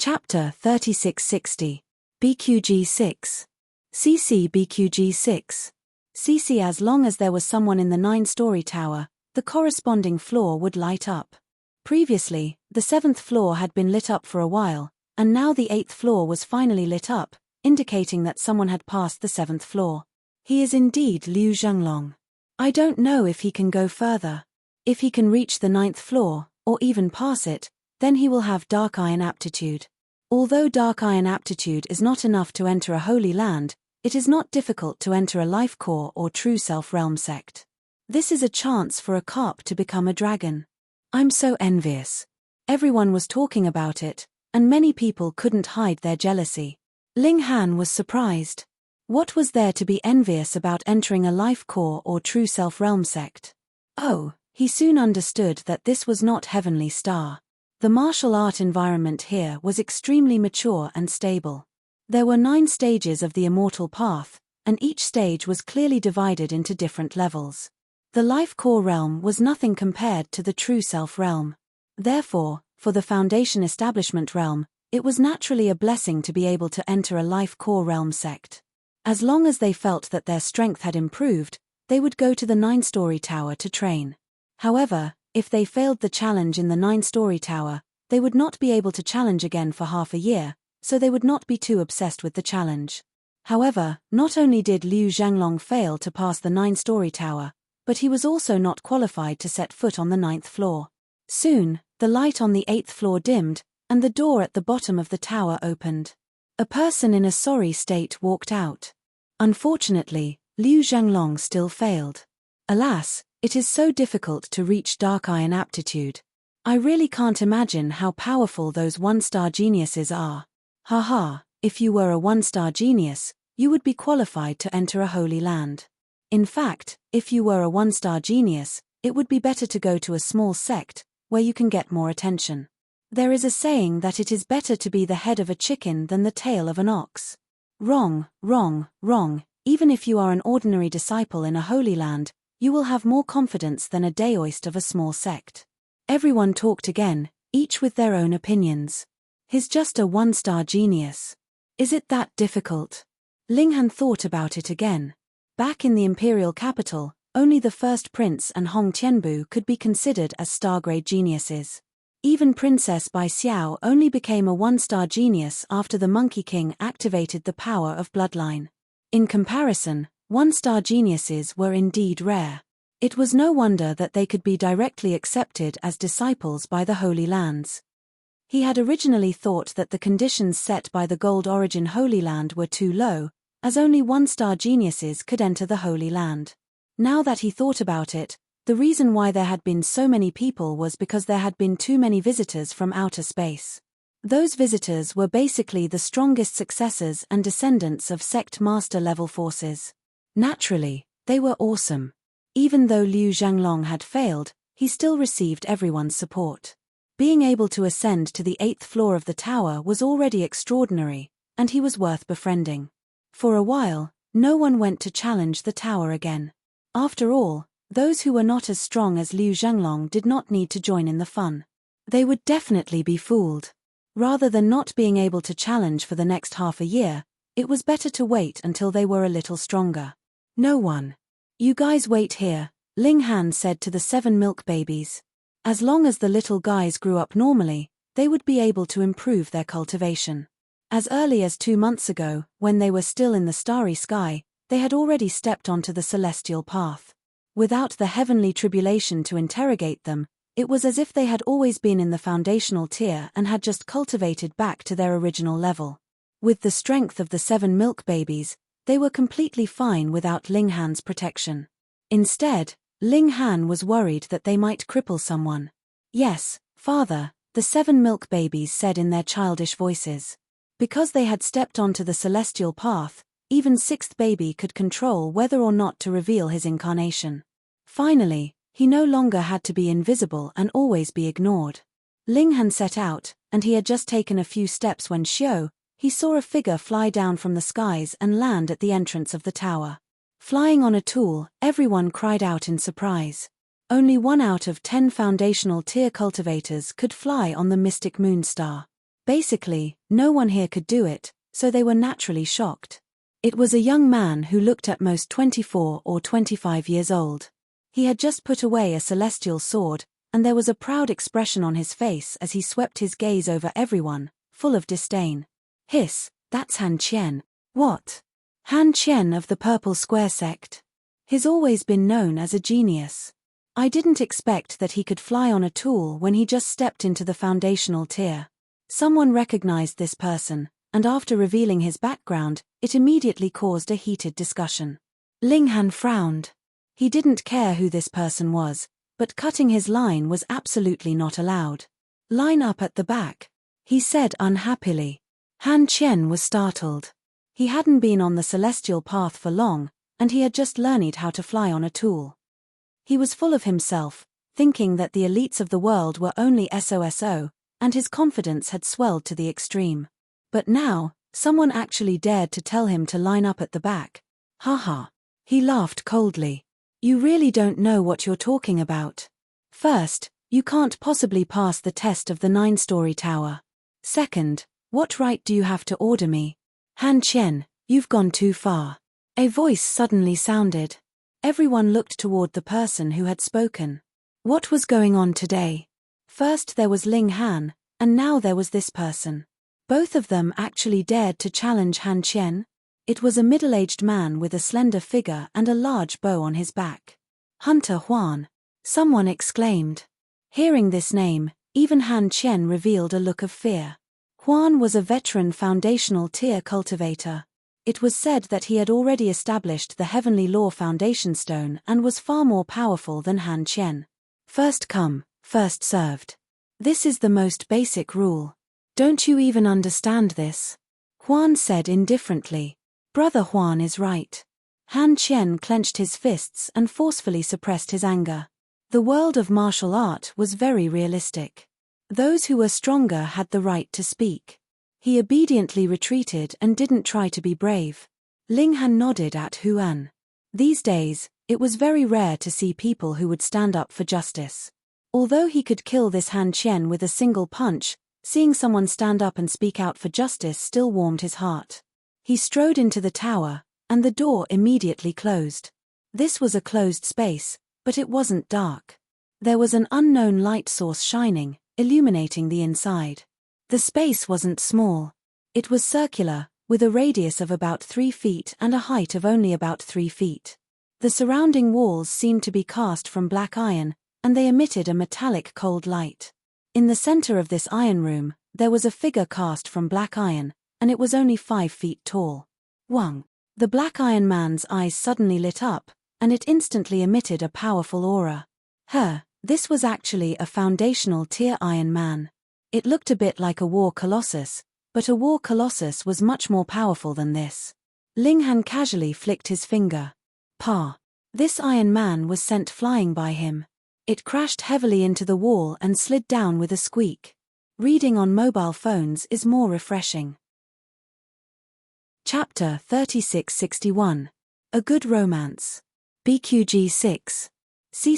Chapter 3660. BQG6. CC BQG6. CC. As long as there was someone in the 9-story tower, the corresponding floor would light up. Previously, the 7th floor had been lit up for a while, and now the 8th floor was finally lit up, indicating that someone had passed the 7th floor. He is indeed Liu Zhenglong. I don't know if he can go further. If he can reach the 9th floor, or even pass it, then he will have Dark Iron aptitude. Although Dark Iron aptitude is not enough to enter a holy land, it is not difficult to enter a life core or true self-realm sect. This is a chance for a carp to become a dragon. I'm so envious. Everyone was talking about it, and many people couldn't hide their jealousy. Ling Han was surprised. What was there to be envious about entering a life core or true self-realm sect? Oh, he soon understood that this was not Heavenly Star. The martial art environment here was extremely mature and stable. There were 9 stages of the immortal path, and each stage was clearly divided into different levels. The life core realm was nothing compared to the true self realm. Therefore, for the foundation establishment realm, it was naturally a blessing to be able to enter a life core realm sect. As long as they felt that their strength had improved, they would go to the 9-story tower to train. However, if they failed the challenge in the 9-story tower, they would not be able to challenge again for half a year, so they would not be too obsessed with the challenge. However, not only did Liu Zhenglong fail to pass the 9-story tower, but he was also not qualified to set foot on the 9th floor. Soon, the light on the 8th floor dimmed, and the door at the bottom of the tower opened. A person in a sorry state walked out. Unfortunately, Liu Zhenglong still failed. Alas, it is so difficult to reach Dark Iron aptitude. I really can't imagine how powerful those 1-star geniuses are. Haha, if you were a 1-star genius, you would be qualified to enter a holy land. In fact, if you were a 1-star genius, it would be better to go to a small sect, where you can get more attention. There is a saying that it is better to be the head of a chicken than the tail of an ox. Wrong, wrong, wrong. Even if you are an ordinary disciple in a holy land, you will have more confidence than a daoist of a small sect. Everyone talked again, each with their own opinions. He's just a 1-star genius. Is it that difficult? Ling Han thought about it again. Back in the imperial capital, only the first prince and Hong Tianbu could be considered as star-grade geniuses. Even Princess Bai Xiao only became a 1-star genius after the Monkey King activated the power of bloodline. In comparison, 1-star geniuses were indeed rare. It was no wonder that they could be directly accepted as disciples by the Holy Lands. He had originally thought that the conditions set by the Gold Origin Holy Land were too low, as only 1-star geniuses could enter the Holy Land. Now that he thought about it, the reason why there had been so many people was because there had been too many visitors from outer space. Those visitors were basically the strongest successors and descendants of sect master level forces. Naturally, they were awesome. Even though Liu Zhenglong had failed, he still received everyone's support. Being able to ascend to the 8th floor of the tower was already extraordinary, and he was worth befriending. For a while, no one went to challenge the tower again. After all, those who were not as strong as Liu Zhenglong did not need to join in the fun. They would definitely be fooled. Rather than not being able to challenge for the next half a year, it was better to wait until they were a little stronger. No one. You guys wait here, Ling Han said to the 7 milk babies. As long as the little guys grew up normally, they would be able to improve their cultivation. As early as 2 months ago, when they were still in the starry sky, they had already stepped onto the celestial path. Without the heavenly tribulation to interrogate them, it was as if they had always been in the foundational tier and had just cultivated back to their original level. With the strength of the 7 milk babies, they were completely fine without Ling Han's protection. Instead, Ling Han was worried that they might cripple someone. Yes, father, the 7 milk babies said in their childish voices. Because they had stepped onto the celestial path, even 6th baby could control whether or not to reveal his incarnation. Finally, he no longer had to be invisible and always be ignored. Ling Han set out, and he had just taken a few steps when he saw a figure fly down from the skies and land at the entrance of the tower. Flying on a tool, everyone cried out in surprise. Only 1 out of 10 foundational tier cultivators could fly on the mystic moon star. Basically, no one here could do it, so they were naturally shocked. It was a young man who looked at most 24 or 25 years old. He had just put away a celestial sword, and there was a proud expression on his face as he swept his gaze over everyone, full of disdain. Hiss, that's Han Qian. What? Han Qian of the Purple Square sect. He's always been known as a genius. I didn't expect that he could fly on a tool when he just stepped into the foundational tier. Someone recognized this person, and after revealing his background, it immediately caused a heated discussion. Ling Han frowned. He didn't care who this person was, but cutting his line was absolutely not allowed. Line up at the back, he said unhappily. Han Qian was startled. He hadn't been on the celestial path for long, and he had just learned how to fly on a tool. He was full of himself, thinking that the elites of the world were only SOSO, and his confidence had swelled to the extreme. But now, someone actually dared to tell him to line up at the back. Haha. He laughed coldly. You really don't know what you're talking about. First, you can't possibly pass the test of the 9-story tower. Second, what right do you have to order me? Han Qian, you've gone too far. A voice suddenly sounded. Everyone looked toward the person who had spoken. What was going on today? First there was Ling Han, and now there was this person. Both of them actually dared to challenge Han Qian. It was a middle-aged man with a slender figure and a large bow on his back. Hunter Huan. Someone exclaimed. Hearing this name, even Han Qian revealed a look of fear. Huan was a veteran foundational tier cultivator. It was said that he had already established the Heavenly Law Foundation Stone and was far more powerful than Han Qian. First come, first served. This is the most basic rule. Don't you even understand this? Huan said indifferently. Brother Huan is right. Han Qian clenched his fists and forcefully suppressed his anger. The world of martial art was very realistic. Those who were stronger had the right to speak. He obediently retreated and didn't try to be brave. Ling Han nodded at Huan. These days, it was very rare to see people who would stand up for justice. Although he could kill this Han Qian with a single punch, seeing someone stand up and speak out for justice still warmed his heart. He strode into the tower, and the door immediately closed. This was a closed space, but it wasn't dark. There was an unknown light source shining, illuminating the inside. The space wasn't small. It was circular, with a radius of about 3 feet and a height of only about 3 feet. The surrounding walls seemed to be cast from black iron, and they emitted a metallic cold light. In the center of this iron room, there was a figure cast from black iron, and it was only 5 feet tall. Wang. The black iron man's eyes suddenly lit up, and it instantly emitted a powerful aura. This was actually a foundational tier iron man. It looked a bit like a war colossus, but a war colossus was much more powerful than this. Ling Han casually flicked his finger. Pa. This iron man was sent flying by him. It crashed heavily into the wall and slid down with a squeak. Reading on mobile phones is more refreshing. Chapter 3661. A Good Romance. BQG 6.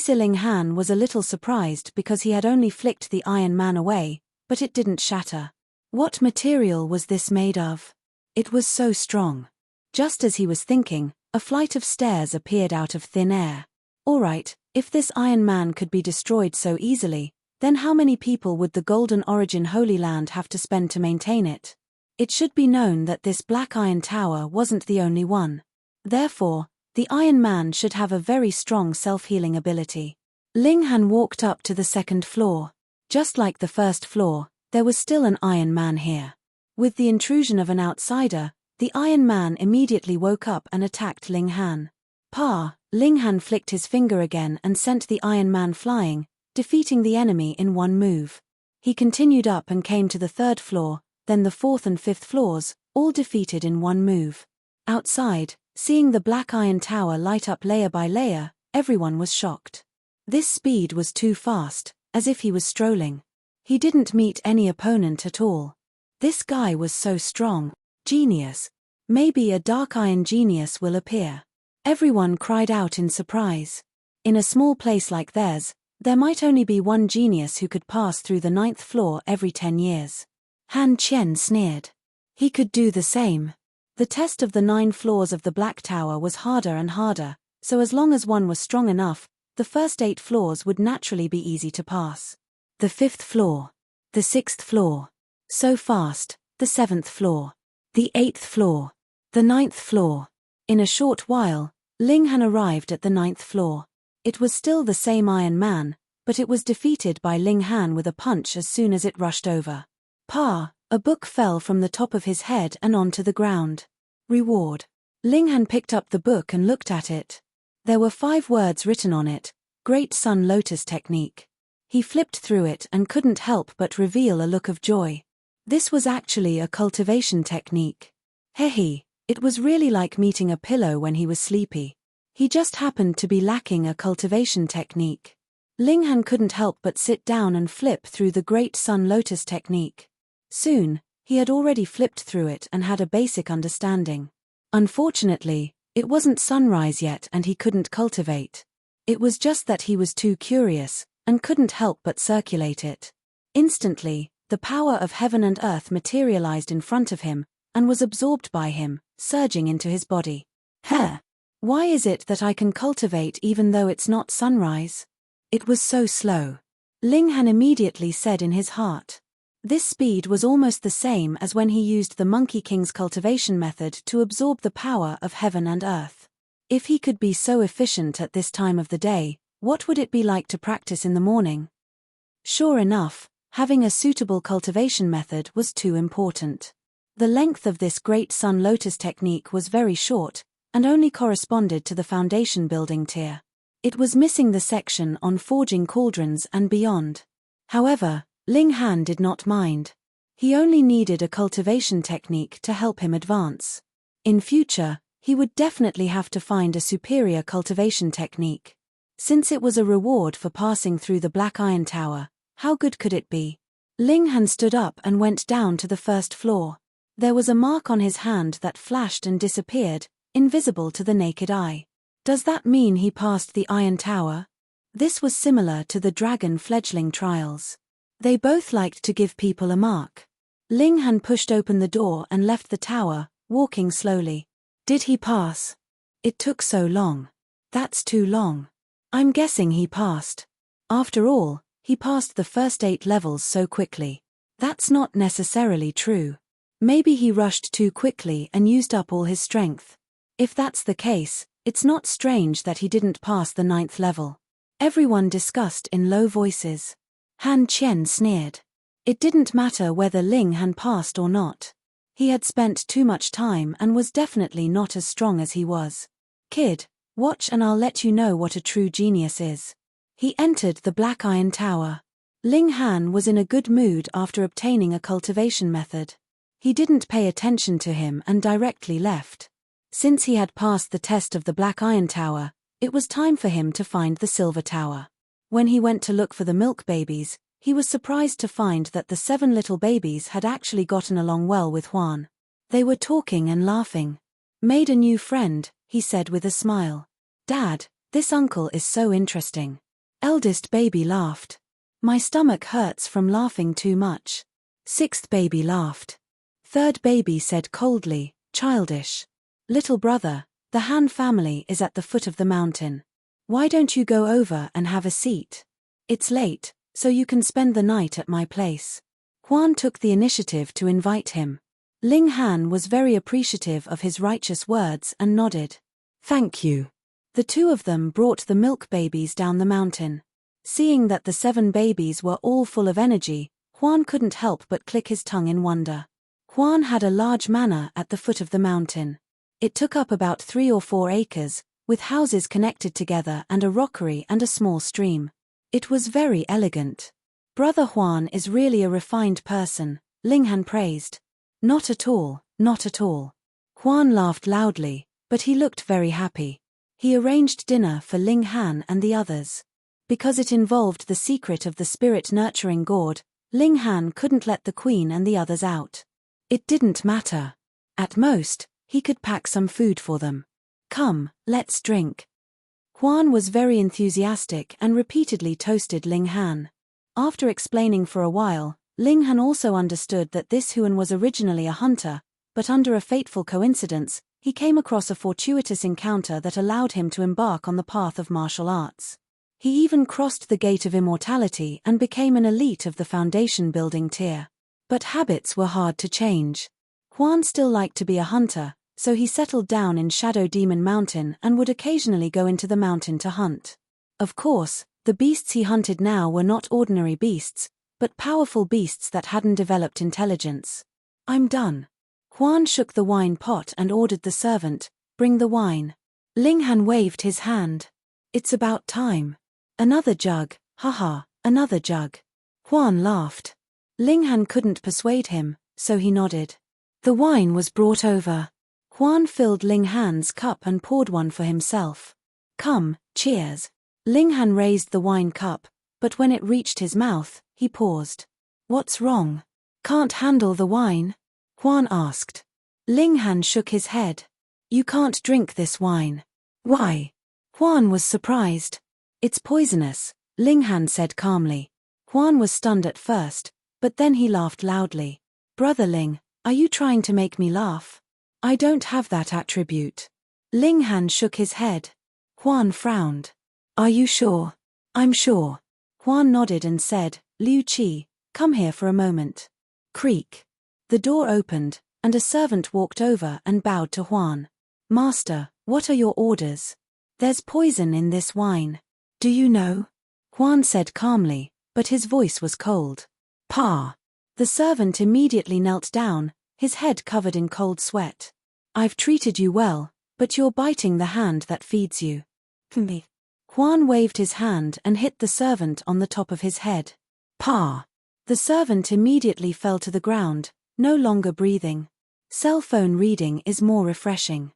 Ling Han was a little surprised because he had only flicked the iron man away, but it didn't shatter. What material was this made of? It was so strong. Just as he was thinking, a flight of stairs appeared out of thin air. Alright, if this iron man could be destroyed so easily, then how many people would the Golden Origin Holy Land have to spend to maintain it? It should be known that this black iron tower wasn't the only one. Therefore, the Iron Man should have a very strong self-healing ability. Ling Han walked up to the second floor. Just like the first floor, there was still an Iron Man here. With the intrusion of an outsider, the Iron Man immediately woke up and attacked Ling Han. Ling Han flicked his finger again and sent the Iron Man flying, defeating the enemy in one move. He continued up and came to the third floor, then the fourth and fifth floors, all defeated in one move. Outside, seeing the black iron tower light up layer by layer, everyone was shocked. This speed was too fast, as if he was strolling. He didn't meet any opponent at all. This guy was so strong. Genius. Maybe a dark iron genius will appear. Everyone cried out in surprise. In a small place like theirs, there might only be one genius who could pass through the 9th floor every 10 years. Han Qian sneered. He could do the same. The test of the 9 floors of the Black Tower was harder and harder, so as long as one was strong enough, the first 8 floors would naturally be easy to pass. The 5th floor. The 6th floor. So fast, the 7th floor. The 8th floor. The 9th floor. In a short while, Ling Han arrived at the 9th floor. It was still the same Iron Man, but it was defeated by Ling Han with a punch as soon as it rushed over. Pa! A book fell from the top of his head and onto the ground. Reward. Ling Han picked up the book and looked at it. There were 5 words written on it: Great Sun Lotus Technique. He flipped through it and couldn't help but reveal a look of joy. This was actually a cultivation technique. Hehe, it was really like meeting a pillow when he was sleepy. He just happened to be lacking a cultivation technique. Ling Han couldn't help but sit down and flip through the Great Sun Lotus Technique. Soon, he had already flipped through it and had a basic understanding. Unfortunately, it wasn't sunrise yet and he couldn't cultivate. It was just that he was too curious, and couldn't help but circulate it. Instantly, the power of heaven and earth materialized in front of him, and was absorbed by him, surging into his body. Heh! Why is it that I can cultivate even though it's not sunrise? It was so slow. Ling Han immediately said in his heart. This speed was almost the same as when he used the Monkey King's cultivation method to absorb the power of heaven and earth. If he could be so efficient at this time of the day, what would it be like to practice in the morning? Sure enough, having a suitable cultivation method was too important. The length of this Great Sun Lotus technique was very short, and only corresponded to the foundation building tier. It was missing the section on forging cauldrons and beyond. However, Ling Han did not mind. He only needed a cultivation technique to help him advance. In future, he would definitely have to find a superior cultivation technique. Since it was a reward for passing through the Black Iron Tower, how good could it be? Ling Han stood up and went down to the 1st floor. There was a mark on his hand that flashed and disappeared, invisible to the naked eye. Does that mean he passed the Iron Tower? This was similar to the Dragon Fledgling trials. They both liked to give people a mark. Ling Han pushed open the door and left the tower, walking slowly. Did he pass? It took so long. That's too long. I'm guessing he passed. After all, he passed the first 8 levels so quickly. That's not necessarily true. Maybe he rushed too quickly and used up all his strength. If that's the case, it's not strange that he didn't pass the 9th level. Everyone discussed in low voices. Han Qian sneered. It didn't matter whether Ling Han passed or not. He had spent too much time and was definitely not as strong as he was. Kid, watch and I'll let you know what a true genius is. He entered the Black Iron Tower. Ling Han was in a good mood after obtaining a cultivation method. He didn't pay attention to him and directly left. Since he had passed the test of the Black Iron Tower, it was time for him to find the Silver Tower. When he went to look for the milk babies, he was surprised to find that the 7 little babies had actually gotten along well with Huan. They were talking and laughing. Made a new friend, he said with a smile. Dad, this uncle is so interesting. Eldest baby laughed. My stomach hurts from laughing too much. 6th baby laughed. 3rd baby said coldly, childish. Little brother, the Han family is at the foot of the mountain. Why don't you go over and have a seat? It's late, so you can spend the night at my place. Huan took the initiative to invite him. Ling Han was very appreciative of his righteous words and nodded. Thank you. The 2 of them brought the milk babies down the mountain. Seeing that the 7 babies were all full of energy, Huan couldn't help but click his tongue in wonder. Huan had a large manor at the foot of the mountain. It took up about 3 or 4 acres, with houses connected together and a rockery and a small stream. It was very elegant. Brother Huan is really a refined person, Ling Han praised. Not at all, not at all. Huan laughed loudly, but he looked very happy. He arranged dinner for Ling Han and the others. Because it involved the secret of the spirit-nurturing gourd, Ling Han couldn't let the queen and the others out. It didn't matter. At most, he could pack some food for them. Come, let's drink. Huan was very enthusiastic and repeatedly toasted Ling Han. After explaining for a while, Linghan also understood that this Huan was originally a hunter, but under a fateful coincidence, he came across a fortuitous encounter that allowed him to embark on the path of martial arts. He even crossed the gate of immortality and became an elite of the foundation building tier. But habits were hard to change. Huan still liked to be a hunter, so he settled down in Shadow Demon Mountain and would occasionally go into the mountain to hunt. Of course, the beasts he hunted now were not ordinary beasts, but powerful beasts that hadn't developed intelligence. "I'm done." Huan shook the wine pot and ordered the servant, "Bring the wine." Linghan waved his hand. "It's about time." "Another jug, haha, another jug." Huan laughed. Linghan couldn't persuade him, so he nodded. The wine was brought over. Huan filled Linghan's cup and poured one for himself. "Come, cheers." Linghan raised the wine cup, but when it reached his mouth, he paused. "What's wrong? Can't handle the wine?" Huan asked. Linghan shook his head. "You can't drink this wine." "Why?" Huan was surprised. "It's poisonous," Linghan said calmly. Huan was stunned at first, but then he laughed loudly. "Brother Ling, are you trying to make me laugh? I don't have that attribute." Linghan shook his head. Huan frowned. "Are you sure?" "I'm sure." Huan nodded and said, "Liu Qi, come here for a moment." Creak. The door opened, and a servant walked over and bowed to Huan. "Master, what are your orders?" "There's poison in this wine." "Do you know?" Huan said calmly, but his voice was cold. "Pa." The servant immediately knelt down, his head covered in cold sweat. "I've treated you well, but you're biting the hand that feeds you." "Me." Huan waved his hand and hit the servant on the top of his head. "Pa." The servant immediately fell to the ground, no longer breathing. Cell phone reading is more refreshing.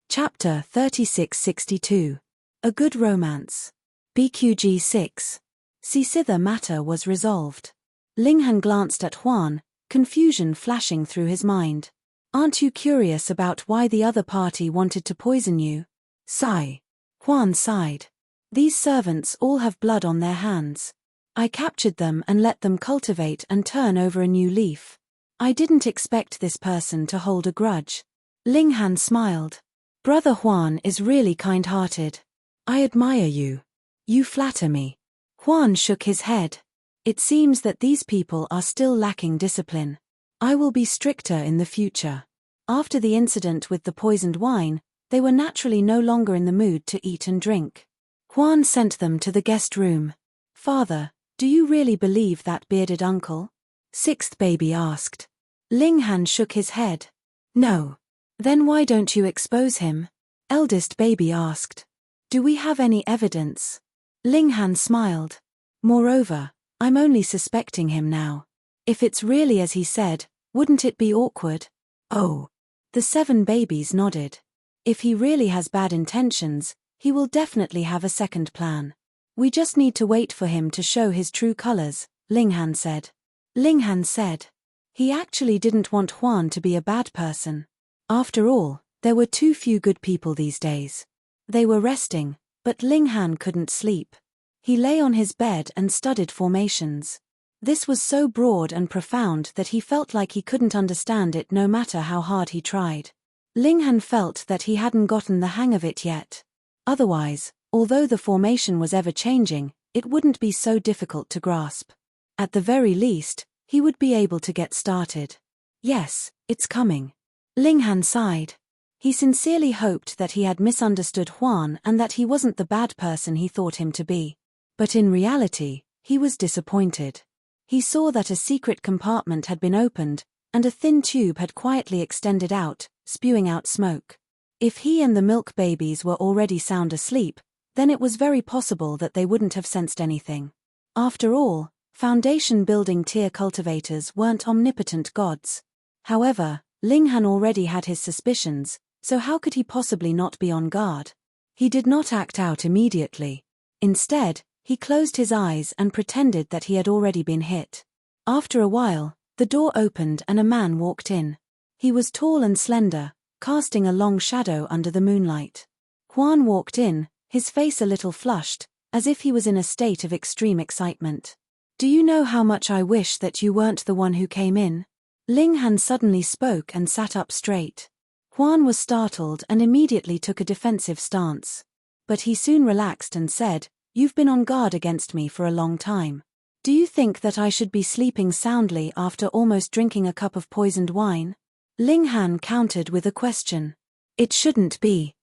Chapter 3662. A Good Romance. BQG 6. Sither matter was resolved. Linghan glanced at Huan, confusion flashing through his mind. "Aren't you curious about why the other party wanted to poison you?" Sigh. Huan sighed. "These servants all have blood on their hands. I captured them and let them cultivate and turn over a new leaf. I didn't expect this person to hold a grudge." Linghan smiled. "Brother Huan is really kind-hearted. I admire you. You flatter me." Huan shook his head. "It seems that these people are still lacking discipline. I will be stricter in the future." After the incident with the poisoned wine, they were naturally no longer in the mood to eat and drink. Huan sent them to the guest room. "Father, do you really believe that bearded uncle?" Sixth baby asked. Linghan shook his head. "No." "Then why don't you expose him?" Eldest baby asked. "Do we have any evidence?" Linghan smiled. "Moreover, I'm only suspecting him now. If it's really as he said, wouldn't it be awkward?" "Oh." The 7 babies nodded. "If he really has bad intentions, he will definitely have a second plan. We just need to wait for him to show his true colors," Linghan said. Linghan said. He actually didn't want Huan to be a bad person. After all, there were too few good people these days. They were resting, but Linghan couldn't sleep. He lay on his bed and studied formations. This was so broad and profound that he felt like he couldn't understand it no matter how hard he tried. Linghan felt that he hadn't gotten the hang of it yet. Otherwise, although the formation was ever-changing, it wouldn't be so difficult to grasp. At the very least, he would be able to get started. "Yes, it's coming." Linghan sighed. He sincerely hoped that he had misunderstood Huan and that he wasn't the bad person he thought him to be. But in reality, he was disappointed. He saw that a secret compartment had been opened, and a thin tube had quietly extended out, spewing out smoke. If he and the milk babies were already sound asleep, then it was very possible that they wouldn't have sensed anything. After all, foundation building tier cultivators weren't omnipotent gods. However, Linghan already had his suspicions, so how could he possibly not be on guard? He did not act out immediately. Instead, he closed his eyes and pretended that he had already been hit. After a while, the door opened and a man walked in. He was tall and slender, casting a long shadow under the moonlight. Huan walked in, his face a little flushed, as if he was in a state of extreme excitement. Do you know how much I wish that you weren't the one who came in? Ling Han suddenly spoke and sat up straight. Huan was startled and immediately took a defensive stance. But he soon relaxed and said, "You've been on guard against me for a long time. Do you think that I should be sleeping soundly after almost drinking a cup of poisoned wine?" Ling Han countered with a question. "It shouldn't be."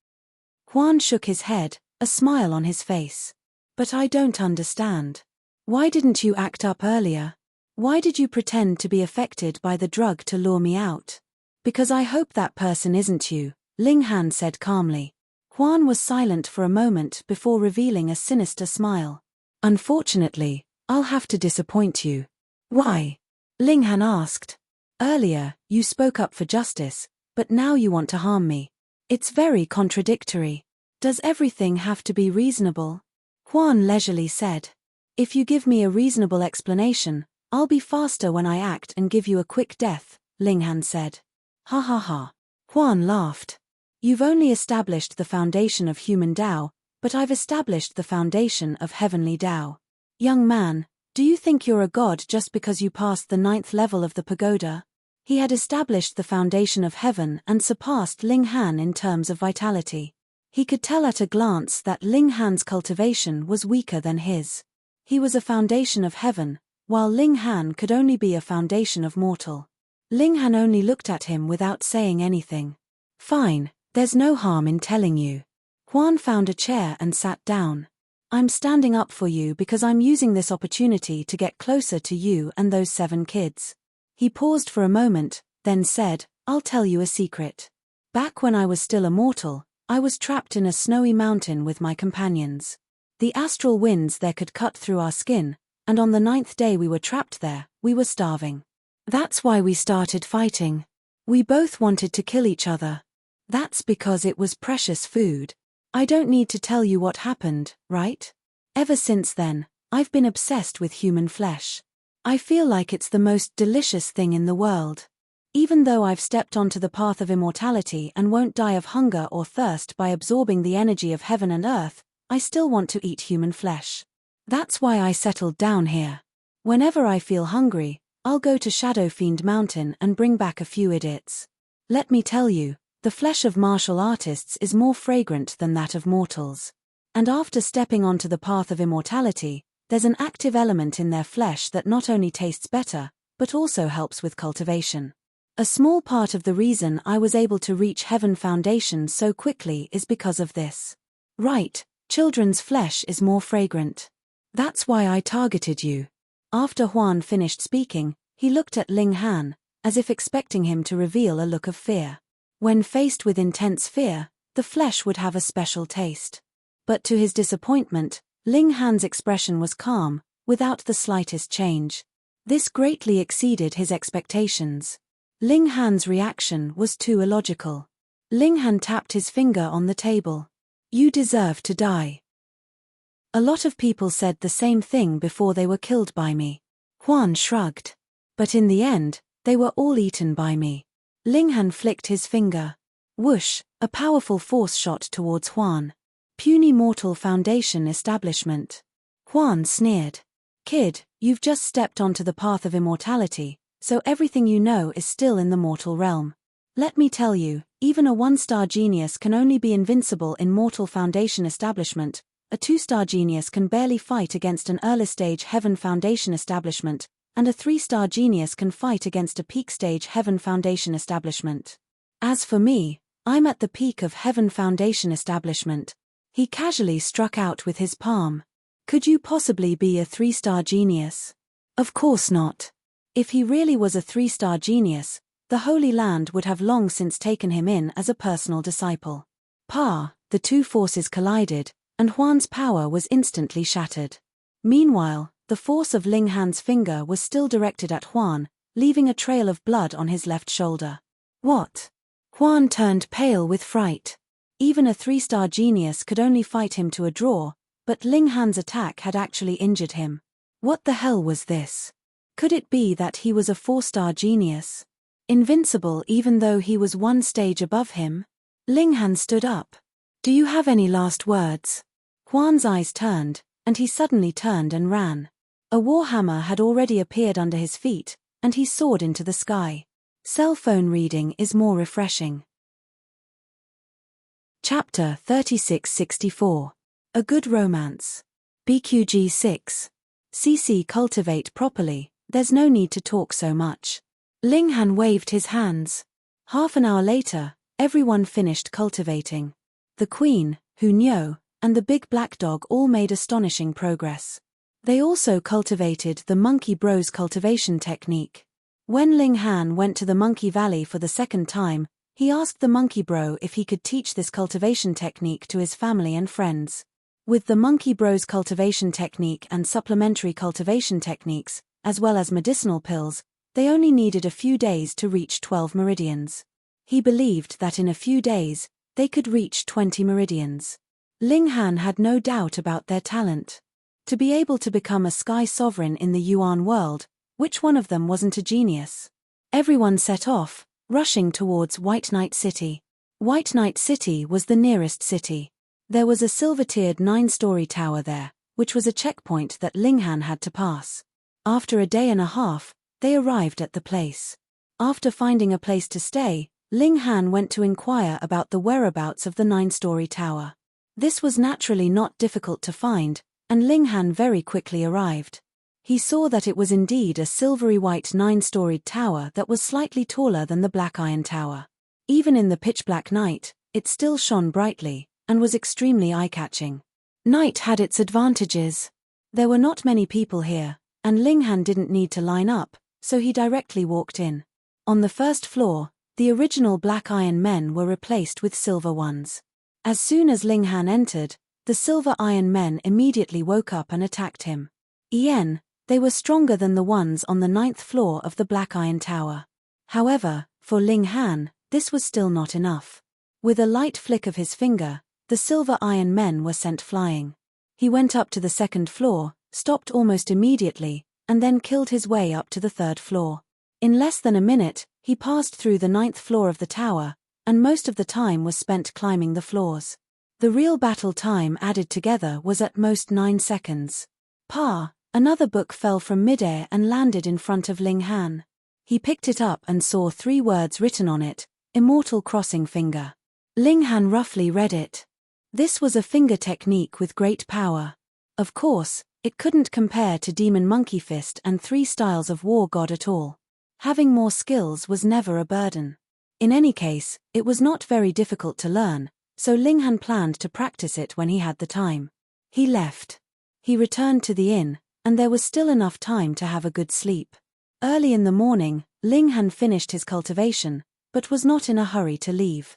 Huan shook his head, a smile on his face. "But I don't understand. Why didn't you act up earlier? Why did you pretend to be affected by the drug to lure me out?" "Because I hope that person isn't you," Ling Han said calmly. Huan was silent for a moment before revealing a sinister smile. "Unfortunately, I'll have to disappoint you." "Why?" Ling Han asked. "Earlier, you spoke up for justice, but now you want to harm me. It's very contradictory. Does everything have to be reasonable?" Huan leisurely said. "If you give me a reasonable explanation, I'll be faster when I act and give you a quick death," Ling Han said. "Ha ha ha." Huan laughed. "You've only established the foundation of human Tao, but I've established the foundation of heavenly Tao. Young man, do you think you're a god just because you passed the 9th level of the pagoda?" He had established the foundation of heaven and surpassed Ling Han in terms of vitality. He could tell at a glance that Ling Han's cultivation was weaker than his. He was a foundation of heaven, while Ling Han could only be a foundation of mortal. Ling Han only looked at him without saying anything. "Fine, there's no harm in telling you." Huan found a chair and sat down. "I'm standing up for you because I'm using this opportunity to get closer to you and those 7 kids. He paused for a moment, then said, "I'll tell you a secret. Back when I was still a mortal, I was trapped in a snowy mountain with my companions. The astral winds there could cut through our skin, and on the 9th day we were trapped there, we were starving. That's why we started fighting. We both wanted to kill each other. That's because it was precious food. I don't need to tell you what happened, right? Ever since then, I've been obsessed with human flesh. I feel like it's the most delicious thing in the world. Even though I've stepped onto the path of immortality and won't die of hunger or thirst by absorbing the energy of heaven and earth, I still want to eat human flesh. That's why I settled down here. Whenever I feel hungry, I'll go to Shadow Fiend Mountain and bring back a few idiots. Let me tell you, the flesh of martial artists is more fragrant than that of mortals. And after stepping onto the path of immortality, there's an active element in their flesh that not only tastes better, but also helps with cultivation. A small part of the reason I was able to reach Heaven Foundation so quickly is because of this. Right, children's flesh is more fragrant. That's why I targeted you." After Huan finished speaking, he looked at Ling Han, as if expecting him to reveal a look of fear. When faced with intense fear, the flesh would have a special taste. But to his disappointment, Ling Han's expression was calm, without the slightest change. This greatly exceeded his expectations. Ling Han's reaction was too illogical. Ling Han tapped his finger on the table. "You deserve to die." A lot of people said the same thing before they were killed by me. Huan shrugged. "But in the end, they were all eaten by me." Ling Han flicked his finger. Whoosh, a powerful force shot towards Huan. "Puny mortal foundation establishment." Huan sneered. "Kid, you've just stepped onto the path of immortality, so everything you know is still in the mortal realm. Let me tell you, even a 1-star genius can only be invincible in mortal foundation establishment. A 2-star genius can barely fight against an early-stage Heaven Foundation establishment, and a 3-star genius can fight against a peak-stage Heaven Foundation establishment. As for me, I'm at the peak of Heaven Foundation establishment." He casually struck out with his palm. "Could you possibly be a 3-star genius?" "Of course not. If he really was a 3-star genius, the Holy Land would have long since taken him in as a personal disciple." The two forces collided, and Huan's power was instantly shattered. Meanwhile, the force of Ling Han's finger was still directed at Huan, leaving a trail of blood on his left shoulder. "What?" Huan turned pale with fright. Even a 3-star genius could only fight him to a draw, but Ling Han's attack had actually injured him. What the hell was this? Could it be that he was a 4-star genius? Invincible even though he was 1 stage above him? Ling Han stood up. "Do you have any last words?" Huan's eyes turned, and he suddenly turned and ran. A warhammer had already appeared under his feet, and he soared into the sky. Cell phone reading is more refreshing. Chapter 3664. A Good Romance. BQG 6. CC Cultivate properly, there's no need to talk so much. Ling Han waved his hands. Half an hour later, everyone finished cultivating. The Queen, Hu Niu, and the big black dog all made astonishing progress. They also cultivated the Monkey Bros cultivation technique. When Ling Han went to the Monkey Valley for the second time, he asked the Monkey Bro if he could teach this cultivation technique to his family and friends. With the Monkey Bros cultivation technique and supplementary cultivation techniques, as well as medicinal pills, they only needed a few days to reach 12 meridians. He believed that in a few days, they could reach 20 meridians. Ling Han had no doubt about their talent. To be able to become a sky sovereign in the Yuan world, which one of them wasn't a genius? Everyone set off, rushing towards White Knight City. White Knight City was the nearest city. There was a silver-tiered 9-story tower there, which was a checkpoint that Ling Han had to pass. After a day and a half, they arrived at the place. After finding a place to stay, Ling Han went to inquire about the whereabouts of the 9-story tower. This was naturally not difficult to find, and Ling Han very quickly arrived. He saw that it was indeed a silvery white 9-storied tower that was slightly taller than the Black Iron Tower. Even in the pitch-black night, it still shone brightly, and was extremely eye-catching. Night had its advantages. There were not many people here, and Ling Han didn't need to line up, so he directly walked in. On the first floor, the original Black Iron men were replaced with silver ones. As soon as Ling Han entered, the Silver Iron men immediately woke up and attacked him. They were stronger than the ones on the 9th floor of the Black Iron Tower. However, for Ling Han, this was still not enough. With a light flick of his finger, the Silver Iron men were sent flying. He went up to the 2nd floor, stopped almost immediately, and then killed his way up to the 3rd floor. In less than a minute, he passed through the 9th floor of the tower, and most of the time was spent climbing the floors. The real battle time added together was at most 9 seconds. Another book fell from midair and landed in front of Ling Han. He picked it up and saw 3 words written on it, Immortal Crossing Finger. Ling Han roughly read it. This was a finger technique with great power. Of course, it couldn't compare to Demon Monkey Fist and 3 styles of War God at all. Having more skills was never a burden. In any case, it was not very difficult to learn, so Ling Han planned to practice it when he had the time. He left. He returned to the inn, and there was still enough time to have a good sleep. Early in the morning, Ling Han finished his cultivation, but was not in a hurry to leave.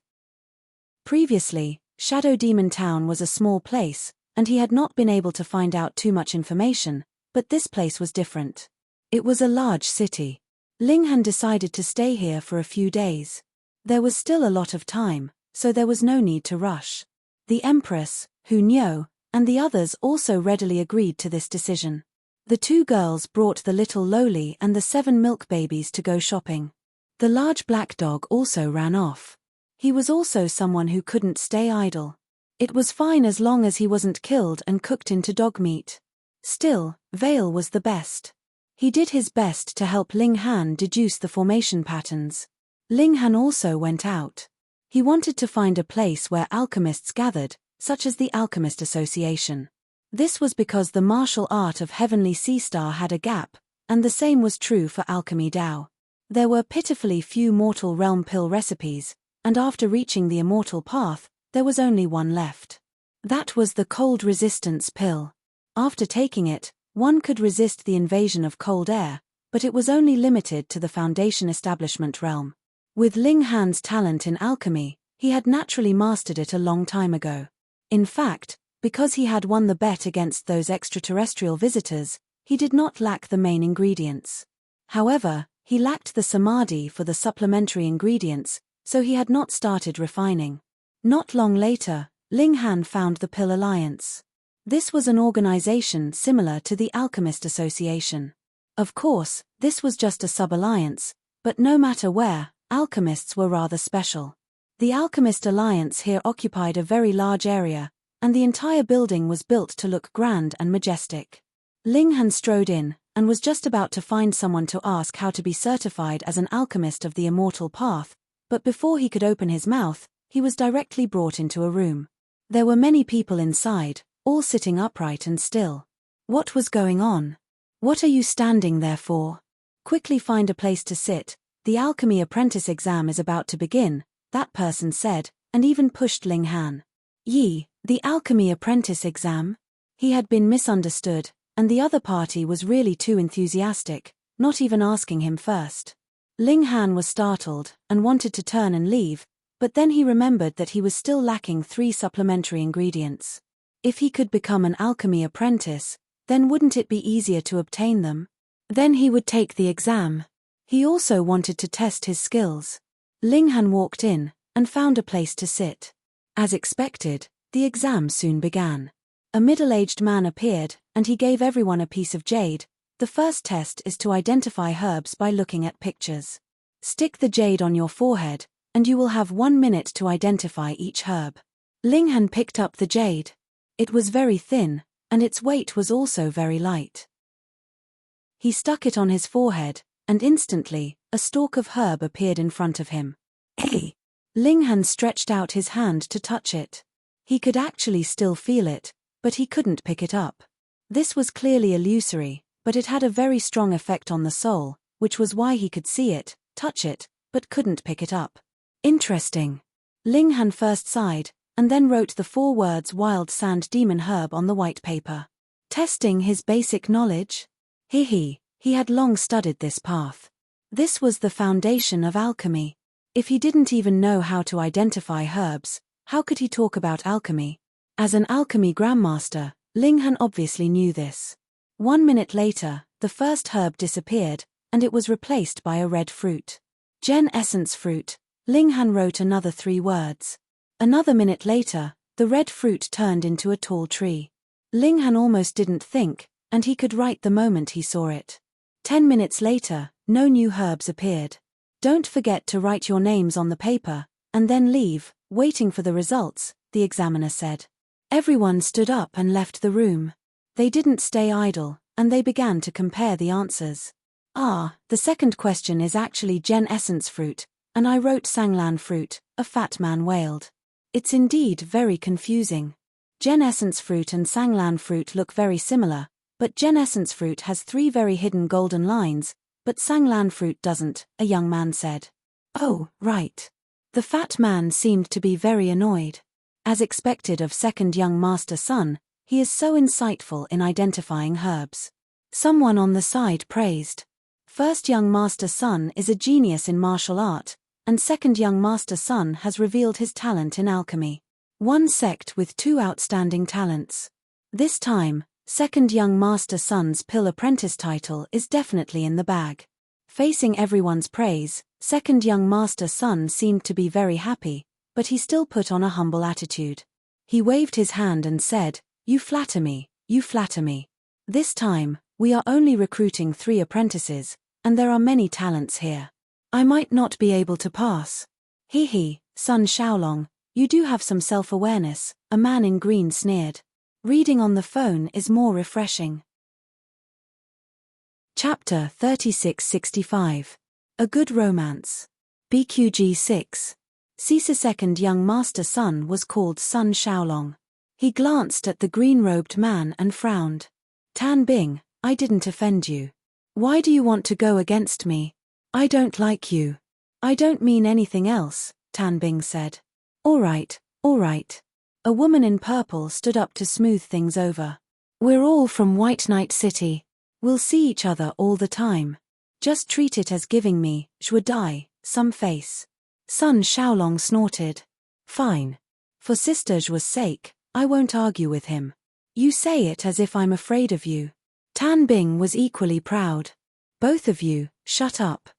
Previously, Shadow Demon Town was a small place, and he had not been able to find out too much information, but this place was different. It was a large city. Ling Han decided to stay here for a few days. There was still a lot of time, so there was no need to rush. The Empress, Hu Niu, and the others also readily agreed to this decision. The 2 girls brought the little Loli and the 7 milk babies to go shopping. The large black dog also ran off. He was also someone who couldn't stay idle. It was fine as long as he wasn't killed and cooked into dog meat. Still, Veil was the best. He did his best to help Ling Han deduce the formation patterns. Ling Han also went out. He wanted to find a place where alchemists gathered, such as the Alchemist Association. This was because the martial art of Heavenly Sea Star had a gap, and the same was true for Alchemy Dao. There were pitifully few mortal realm pill recipes, and after reaching the immortal path, there was only one left. That was the cold resistance pill. After taking it, one could resist the invasion of cold air, but it was only limited to the Foundation Establishment realm. With Ling Han's talent in alchemy, he had naturally mastered it a long time ago. In fact, because he had won the bet against those extraterrestrial visitors, he did not lack the main ingredients. However, he lacked the samadhi for the supplementary ingredients, so he had not started refining. Not long later, Ling Han found the Pill Alliance. This was an organization similar to the Alchemist Association. Of course, this was just a sub-alliance, but no matter where, alchemists were rather special. The Alchemist Alliance here occupied a very large area, and the entire building was built to look grand and majestic. Ling Han strode in, and was just about to find someone to ask how to be certified as an alchemist of the immortal path, but before he could open his mouth, he was directly brought into a room. There were many people inside, all sitting upright and still. What was going on? What are you standing there for? Quickly find a place to sit, the alchemy apprentice exam is about to begin, that person said, and even pushed Ling Han. Yi, the alchemy apprentice exam? He had been misunderstood, and the other party was really too enthusiastic, not even asking him first. Ling Han was startled, and wanted to turn and leave, but then he remembered that he was still lacking 3 supplementary ingredients. If he could become an alchemy apprentice, then wouldn't it be easier to obtain them? Then he would take the exam. He also wanted to test his skills. Ling Han walked in, and found a place to sit. As expected, the exam soon began. A middle-aged man appeared, and he gave everyone a piece of jade. The first test is to identify herbs by looking at pictures. Stick the jade on your forehead, and you will have 1 minute to identify each herb. Ling Han picked up the jade. It was very thin, and its weight was also very light. He stuck it on his forehead, and instantly, a stalk of herb appeared in front of him. Hey! Ling Han stretched out his hand to touch it. He could actually still feel it, but he couldn't pick it up. This was clearly illusory, but it had a very strong effect on the soul, which was why he could see it, touch it, but couldn't pick it up. Interesting. Ling Han first sighed, and then wrote the 4 words wild sand demon herb on the white paper. Testing his basic knowledge? He had long studied this path. This was the foundation of alchemy. If he didn't even know how to identify herbs, how could he talk about alchemy? As an alchemy grandmaster, Ling Han obviously knew this. 1 minute later, the first herb disappeared, and it was replaced by a red fruit. Gen essence fruit. Ling Han wrote another 3 words. Another minute later, the red fruit turned into a tall tree. Ling Han almost didn't think, and he could write the moment he saw it. 10 minutes later, no new herbs appeared. Don't forget to write your names on the paper, and then leave, waiting for the results, the examiner said. Everyone stood up and left the room. They didn't stay idle, and they began to compare the answers. The second question is actually Gen essence fruit, and I wrote Sanglan fruit, a fat man wailed. It's indeed very confusing. Gen essence fruit and Sanglan fruit look very similar, but Gen essence fruit has 3 very hidden golden lines, but Sanglan fruit doesn't, a young man said. Oh, right. The fat man seemed to be very annoyed. As expected of second young master son, he is so insightful in identifying herbs. Someone on the side praised. First young master son is a genius in martial art, and second young master son has revealed his talent in alchemy. One sect with 2 outstanding talents. This time, second young master son's pill apprentice title is definitely in the bag. Facing everyone's praise, second young master son seemed to be very happy, but he still put on a humble attitude. He waved his hand and said, "You flatter me, you flatter me. This time, we are only recruiting 3 apprentices, and there are many talents here. I might not be able to pass." Son Xiaolong, you do have some self-awareness, a man in green sneered. Reading on the phone is more refreshing. Chapter 3665. A Good Romance. BQG 6. Ci's second young master son was called Sun Xiaolong. He glanced at the green-robed man and frowned. Tan Bing, I didn't offend you. Why do you want to go against me? I don't like you. I don't mean anything else, Tan Bing said. All right. A woman in purple stood up to smooth things over. We're all from White Knight City. We'll see each other all the time. Just treat it as giving me, Zhuodai, some face. Sun Xiaolong snorted. Fine. For Sister Zhu's sake, I won't argue with him. You say it as if I'm afraid of you. Tan Bing was equally proud. Both of you, shut up.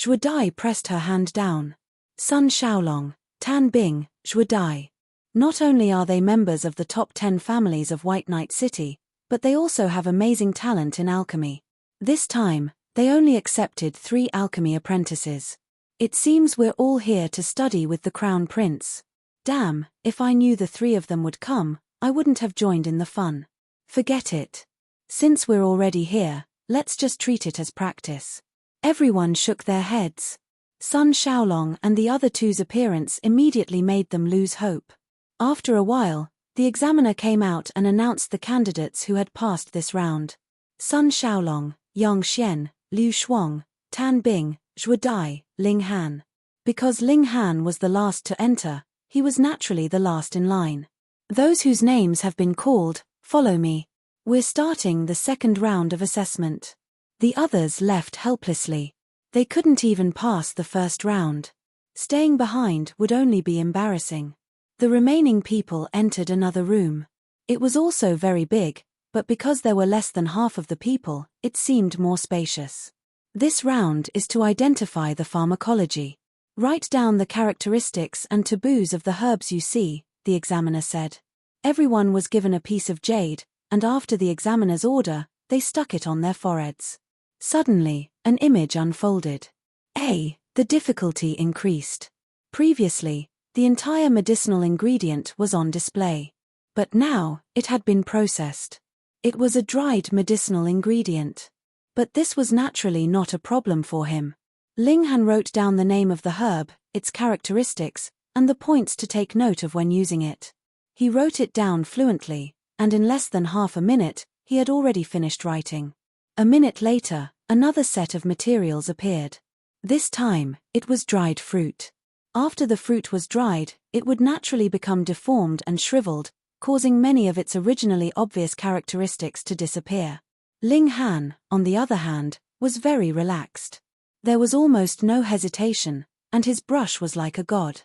Zhuodai pressed her hand down. Sun Xiaolong, Tan Bing, Zhuodai. Not only are they members of the top 10 families of White Knight City, but they also have amazing talent in alchemy. This time, they only accepted 3 alchemy apprentices. It seems we're all here to study with the Crown Prince. Damn, if I knew the 3 of them would come, I wouldn't have joined in the fun. Forget it. Since we're already here, let's just treat it as practice. Everyone shook their heads. Sun Xiaolong and the other two's appearance immediately made them lose hope. After a while, the examiner came out and announced the candidates who had passed this round. Sun Xiaolong, Yang Xian, Liu Shuang, Tan Bing, Zhuo Dai, Ling Han. Because Ling Han was the last to enter, he was naturally the last in line. Those whose names have been called, follow me. We're starting the second round of assessment. The others left helplessly. They couldn't even pass the first round. Staying behind would only be embarrassing. The remaining people entered another room. It was also very big, but because there were less than half of the people, it seemed more spacious. This round is to identify the pharmacology. Write down the characteristics and taboos of the herbs you see, the examiner said. Everyone was given a piece of jade, and after the examiner's order, they stuck it on their foreheads. Suddenly, an image unfolded. The difficulty increased. Previously, the entire medicinal ingredient was on display. But now, it had been processed. It was a dried medicinal ingredient. But this was naturally not a problem for him. Ling Han wrote down the name of the herb, its characteristics, and the points to take note of when using it. He wrote it down fluently, and in less than half a minute, he had already finished writing. A minute later, another set of materials appeared. This time, it was dried fruit. After the fruit was dried, it would naturally become deformed and shriveled, causing many of its originally obvious characteristics to disappear. Ling Han, on the other hand, was very relaxed. There was almost no hesitation, and his brush was like a god.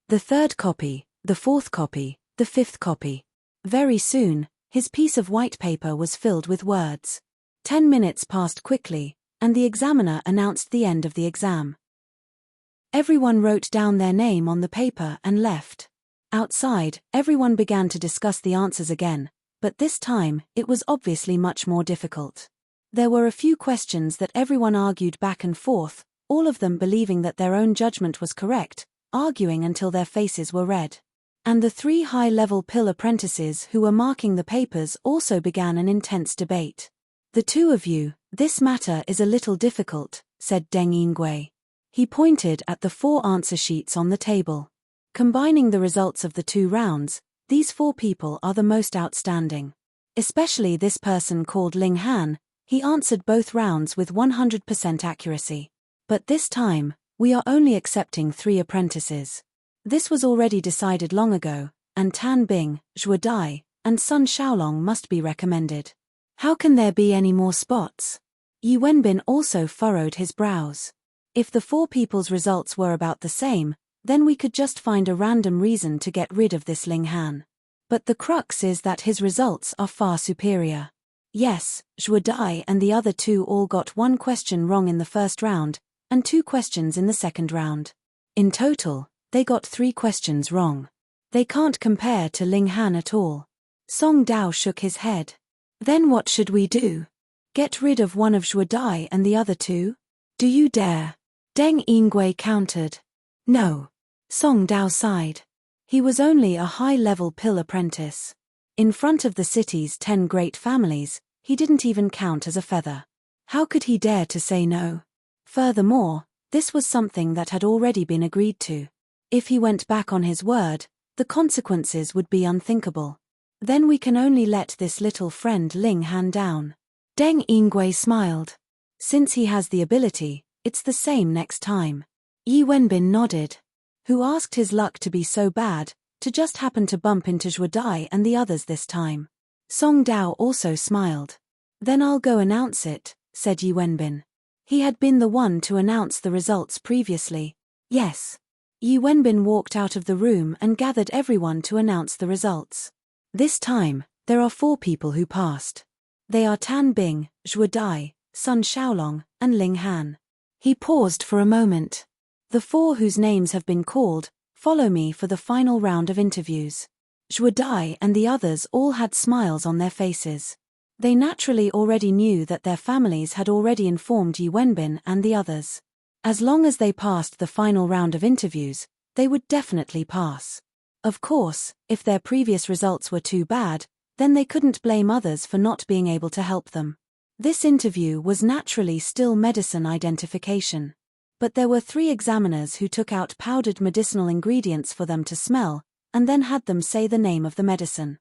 The third copy, the fourth copy, the fifth copy. Very soon, his piece of white paper was filled with words. 10 minutes passed quickly, and the examiner announced the end of the exam. Everyone wrote down their name on the paper and left. Outside, everyone began to discuss the answers again, but this time, it was obviously much more difficult. There were a few questions that everyone argued back and forth, all of them believing that their own judgment was correct, arguing until their faces were red. And the 3 high-level pill apprentices who were marking the papers also began an intense debate. The two of you, this matter is a little difficult, said Deng Yingui. He pointed at the 4 answer sheets on the table. Combining the results of the 2 rounds, these 4 people are the most outstanding. Especially this person called Ling Han, he answered both rounds with 100% accuracy. But this time, we are only accepting 3 apprentices. This was already decided long ago, and Tan Bing, Zhuo Dai, and Sun Xiaolong must be recommended. How can there be any more spots? Yi Wenbin also furrowed his brows. If the 4 people's results were about the same, then we could just find a random reason to get rid of this Ling Han. But the crux is that his results are far superior. Yes, Zhuo Dai and the other 2 all got 1 question wrong in the first round, and 2 questions in the second round. In total, they got 3 questions wrong. They can't compare to Ling Han at all. Song Dao shook his head. Then what should we do? Get rid of one of Zhuo Dai and the other 2? Do you dare? Deng Yingui countered. No. Song Dao sighed. He was only a high-level pill apprentice. In front of the city's 10 great families, he didn't even count as a feather. How could he dare to say no? Furthermore, this was something that had already been agreed to. If he went back on his word, the consequences would be unthinkable. Then we can only let this little friend Ling Han down. Deng Yingui smiled. Since he has the ability, it's the same next time. Yi Wenbin nodded. Who asked his luck to be so bad, to just happen to bump into Zhuo Dai and the others this time? Song Dao also smiled. Then I'll go announce it, said Yi Wenbin. He had been the one to announce the results previously. Yes. Yi Wenbin walked out of the room and gathered everyone to announce the results. This time, there are 4 people who passed. They are Tan Bing, Zhuo Dai, Sun Xiaolong, and Ling Han. He paused for a moment. The 4 whose names have been called, follow me for the final round of interviews. Zhuo Dai and the others all had smiles on their faces. They naturally already knew that their families had already informed Yi Wenbin and the others. As long as they passed the final round of interviews, they would definitely pass. Of course, if their previous results were too bad, then they couldn't blame others for not being able to help them. This interview was naturally still medicine identification. But there were 3 examiners who took out powdered medicinal ingredients for them to smell, and then had them say the name of the medicine.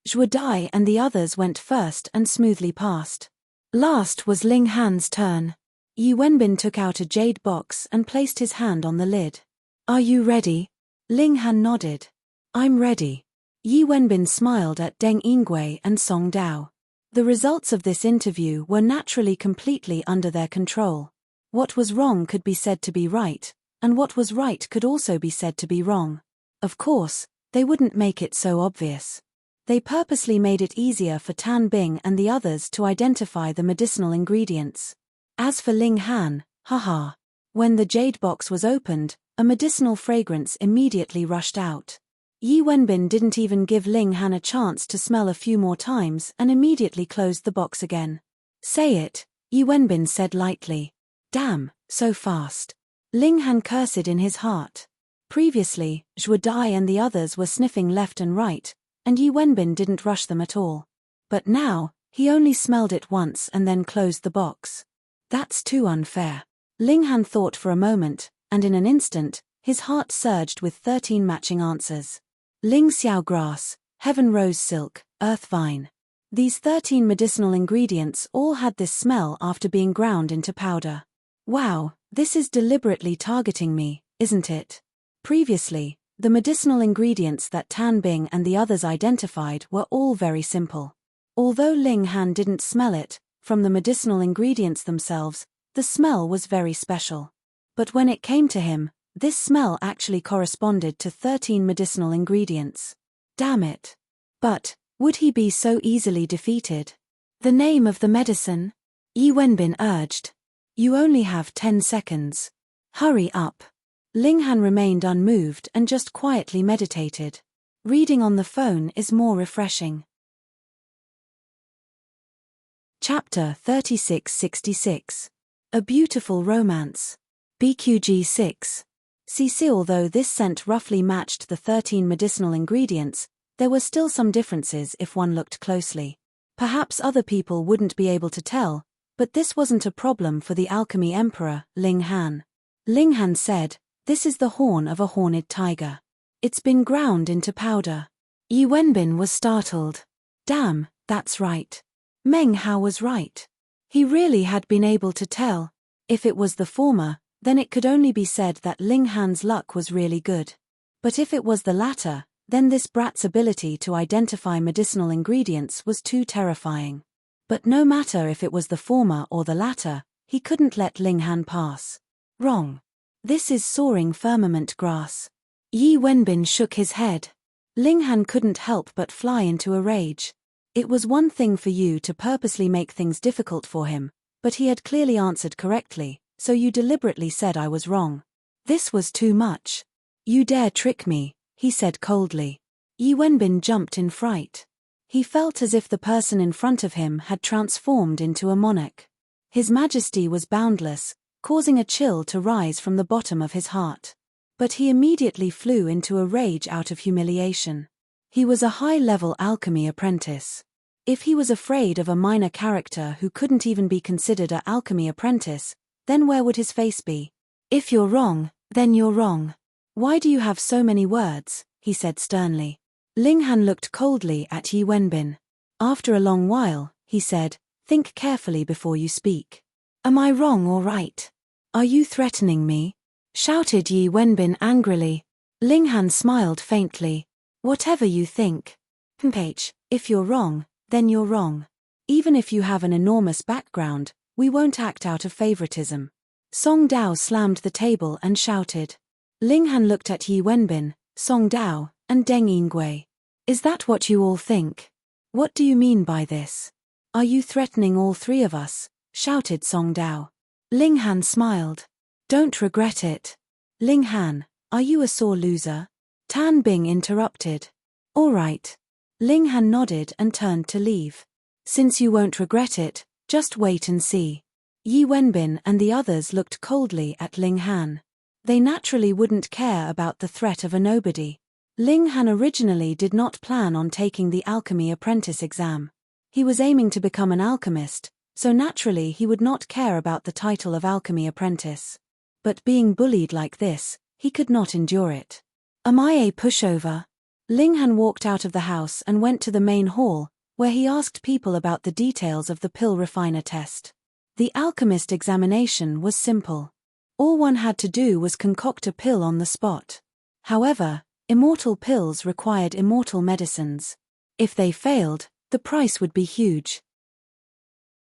Zhuo Dai and the others went first and smoothly passed. Last was Ling Han's turn. Yi Wenbin took out a jade box and placed his hand on the lid. "Are you ready?" Ling Han nodded. "I'm ready." Yi Wenbin smiled at Deng Yingui and Song Dao. The results of this interview were naturally completely under their control. What was wrong could be said to be right, and what was right could also be said to be wrong. Of course, they wouldn't make it so obvious. They purposely made it easier for Tan Bing and the others to identify the medicinal ingredients. As for Ling Han, haha. When the jade box was opened, a medicinal fragrance immediately rushed out. Yi Wenbin didn't even give Ling Han a chance to smell a few more times and immediately closed the box again. "Say it," Yi Wenbin said lightly. "Damn, so fast." Ling Han cursed in his heart. Previously, Zhuo Dai and the others were sniffing left and right, and Yi Wenbin didn't rush them at all. But now, he only smelled it once and then closed the box. That's too unfair. Ling Han thought for a moment, and in an instant, his heart surged with 13 matching answers. Ling Xiao grass, heaven rose silk, earth vine. These 13 medicinal ingredients all had this smell after being ground into powder. Wow, this is deliberately targeting me, isn't it? Previously, the medicinal ingredients that Tan Bing and the others identified were all very simple. Although Ling Han didn't smell it, from the medicinal ingredients themselves, the smell was very special. But when it came to him, this smell actually corresponded to 13 medicinal ingredients. Damn it. But, would he be so easily defeated? "The name of the medicine?" Yi Wenbin urged. "You only have 10 seconds. Hurry up." Ling Han remained unmoved and just quietly meditated. Reading on the phone is more refreshing. Chapter 3666. A Beautiful Romance. BQG 6. CC. Although this scent roughly matched the 13 medicinal ingredients, there were still some differences if one looked closely. Perhaps other people wouldn't be able to tell, but this wasn't a problem for the alchemy emperor, Ling Han. Ling Han said, "This is the horn of a horned tiger. It's been ground into powder." Yi Wenbin was startled. Damn, that's right. Meng Hao was right. He really had been able to tell. If it was the former, then it could only be said that Ling Han's luck was really good. But if it was the latter, then this brat's ability to identify medicinal ingredients was too terrifying. But no matter if it was the former or the latter, he couldn't let Ling Han pass. Wrong. This is soaring firmament grass. Yi Wenbin shook his head. Ling Han couldn't help but fly into a rage. It was one thing for you to purposely make things difficult for him, but he had clearly answered correctly, so you deliberately said I was wrong. This was too much. "You dare trick me," he said coldly. Yi Wenbin jumped in fright. He felt as if the person in front of him had transformed into a monarch. His majesty was boundless, causing a chill to rise from the bottom of his heart. But he immediately flew into a rage out of humiliation. He was a high-level alchemy apprentice. If he was afraid of a minor character who couldn't even be considered an alchemy apprentice, then where would his face be? "If you're wrong, then you're wrong. Why do you have so many words?" he said sternly. Ling Han looked coldly at Yi Wenbin. After a long while, he said, "Think carefully before you speak. Am I wrong or right? Are you threatening me?" shouted Yi Wenbin angrily. Ling Han smiled faintly. "Whatever you think. If you're wrong, then you're wrong. Even if you have an enormous background, we won't act out of favoritism." Song Dao slammed the table and shouted. Ling Han looked at Yi Wenbin, Song Dao, and Deng Yingui. "Is that what you all think? What do you mean by this? Are you threatening all 3 of us?" shouted Song Dao. Ling Han smiled. "Don't regret it." "Ling Han, are you a sore loser?" Tan Bing interrupted. "All right." Ling Han nodded and turned to leave. "Since you won't regret it, just wait and see." Yi Wenbin and the others looked coldly at Ling Han. They naturally wouldn't care about the threat of a nobody. Ling Han originally did not plan on taking the alchemy apprentice exam. He was aiming to become an alchemist, so naturally he would not care about the title of alchemy apprentice. But being bullied like this, he could not endure it. Am I a pushover? Ling Han walked out of the house and went to the main hall, where he asked people about the details of the pill refiner test. The alchemist examination was simple. All one had to do was concoct a pill on the spot. However, immortal pills required immortal medicines. If they failed, the price would be huge.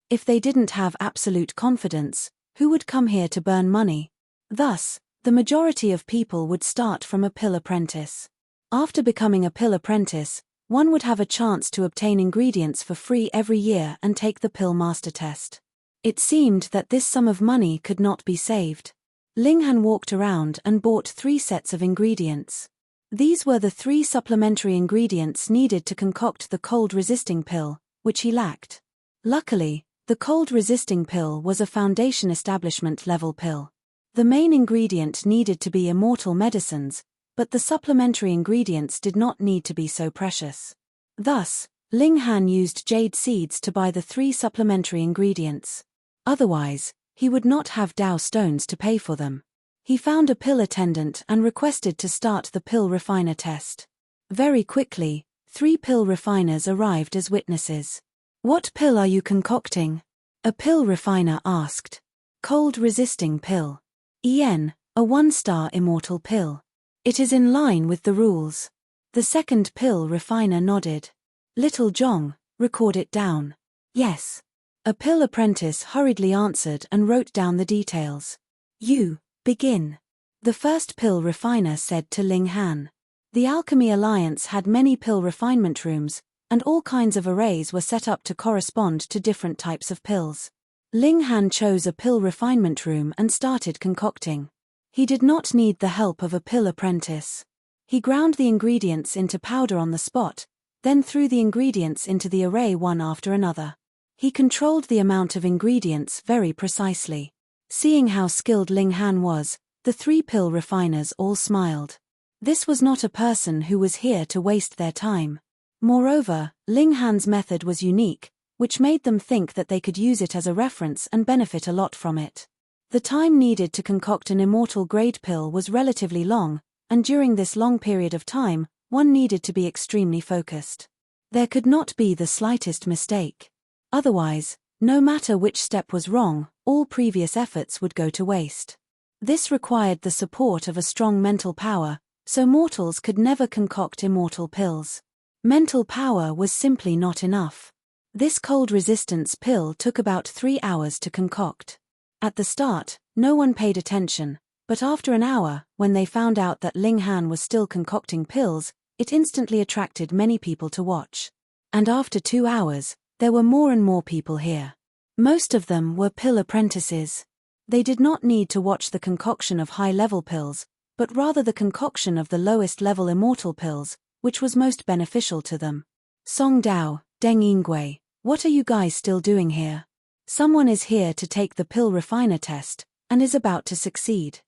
If they didn't have absolute confidence, who would come here to burn money? Thus, the majority of people would start from a pill apprentice. After becoming a pill apprentice, one would have a chance to obtain ingredients for free every year and take the pill master test. It seemed that this sum of money could not be saved. Ling Han walked around and bought 3 sets of ingredients. These were the 3 supplementary ingredients needed to concoct the cold-resisting pill, which he lacked. Luckily, the cold-resisting pill was a foundation establishment-level pill. The main ingredient needed to be immortal medicines, but the supplementary ingredients did not need to be so precious. Thus, Ling Han used jade seeds to buy the 3 supplementary ingredients. Otherwise, he would not have Dao stones to pay for them. He found a pill attendant and requested to start the pill refiner test. Very quickly, 3 pill refiners arrived as witnesses. What pill are you concocting? A pill refiner asked. Cold-resisting pill. a 1-star immortal pill. It is in line with the rules. The second pill refiner nodded. Little Zhong, record it down. Yes. A pill apprentice hurriedly answered and wrote down the details. You, begin. The first pill refiner said to Ling Han. The Alchemy Alliance had many pill refinement rooms, and all kinds of arrays were set up to correspond to different types of pills. Ling Han chose a pill refinement room and started concocting. He did not need the help of a pill apprentice. He ground the ingredients into powder on the spot, then threw the ingredients into the array one after another. He controlled the amount of ingredients very precisely. Seeing how skilled Ling Han was, the 3 pill refiners all smiled. This was not a person who was here to waste their time. Moreover, Ling Han's method was unique, which made them think that they could use it as a reference and benefit a lot from it. The time needed to concoct an immortal grade pill was relatively long, and during this long period of time, one needed to be extremely focused. There could not be the slightest mistake. Otherwise, no matter which step was wrong, all previous efforts would go to waste. This required the support of a strong mental power, so mortals could never concoct immortal pills. Mental power was simply not enough. This cold resistance pill took about 3 hours to concoct. At the start, no one paid attention, but after an hour, when they found out that Ling Han was still concocting pills, it instantly attracted many people to watch. And after 2 hours, there were more and more people here. Most of them were pill apprentices. They did not need to watch the concoction of high-level pills, but rather the concoction of the lowest-level immortal pills, which was most beneficial to them. Song Dao, Deng Yingui, what are you guys still doing here? Someone is here to take the pill refiner test, and is about to succeed.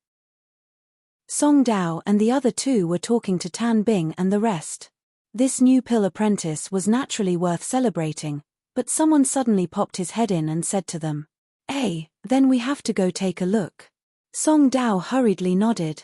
Song Dao and the other 2 were talking to Tan Bing and the rest. This new pill apprentice was naturally worth celebrating, but someone suddenly popped his head in and said to them, "Hey, then we have to go take a look." Song Dao hurriedly nodded.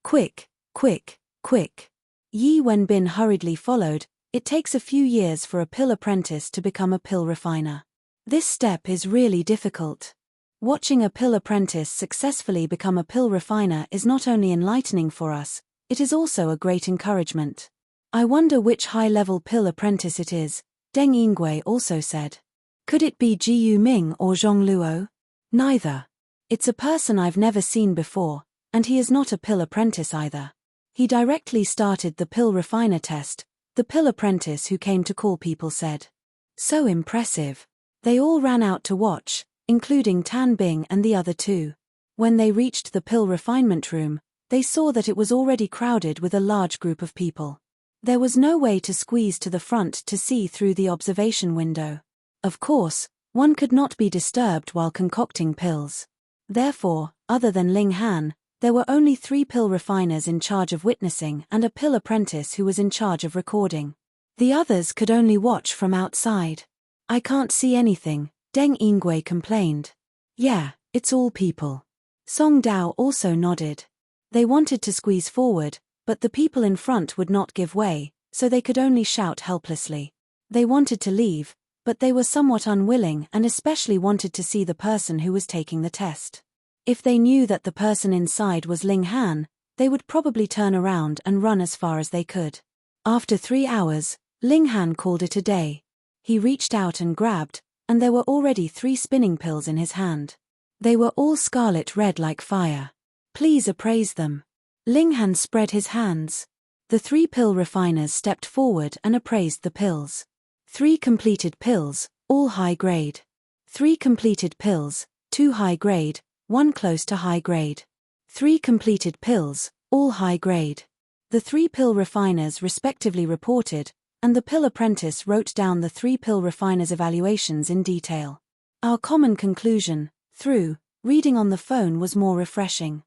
Quick, quick, quick. Yi Wenbin hurriedly followed. It takes a few years for a pill apprentice to become a pill refiner. This step is really difficult. Watching a pill apprentice successfully become a pill refiner is not only enlightening for us, it is also a great encouragement. I wonder which high-level pill apprentice it is, Deng Yingui also said. Could it be Ji Yu Ming or Zhong Luo? Neither. It's a person I've never seen before, and he is not a pill apprentice either. He directly started the pill refiner test, the pill apprentice who came to call people said. So impressive. They all ran out to watch, including Tan Bing and the other 2. When they reached the pill refinement room, they saw that it was already crowded with a large group of people. There was no way to squeeze to the front to see through the observation window. Of course, one could not be disturbed while concocting pills. Therefore, other than Ling Han, There were only 3 pill refiners in charge of witnessing and a pill apprentice who was in charge of recording. The others could only watch from outside. I can't see anything, Deng Ingwei complained. Yeah, it's all people. Song Dao also nodded. They wanted to squeeze forward, but the people in front would not give way, so they could only shout helplessly. They wanted to leave, but they were somewhat unwilling and especially wanted to see the person who was taking the test. If they knew that the person inside was Ling Han, they would probably turn around and run as far as they could. After 3 hours, Ling Han called it a day. He reached out and grabbed, and there were already 3 spinning pills in his hand. They were all scarlet red like fire. Please appraise them. Ling Han spread his hands. The 3 pill refiners stepped forward and appraised the pills. 3 completed pills, all high grade. 3 completed pills, 2 high grade, 1 close to high grade. 3 completed pills, all high grade. The 3 pill refiners respectively reported, and the pill apprentice wrote down the 3 pill refiners' evaluations in detail. Our common conclusion, through reading on the phone, was more refreshing.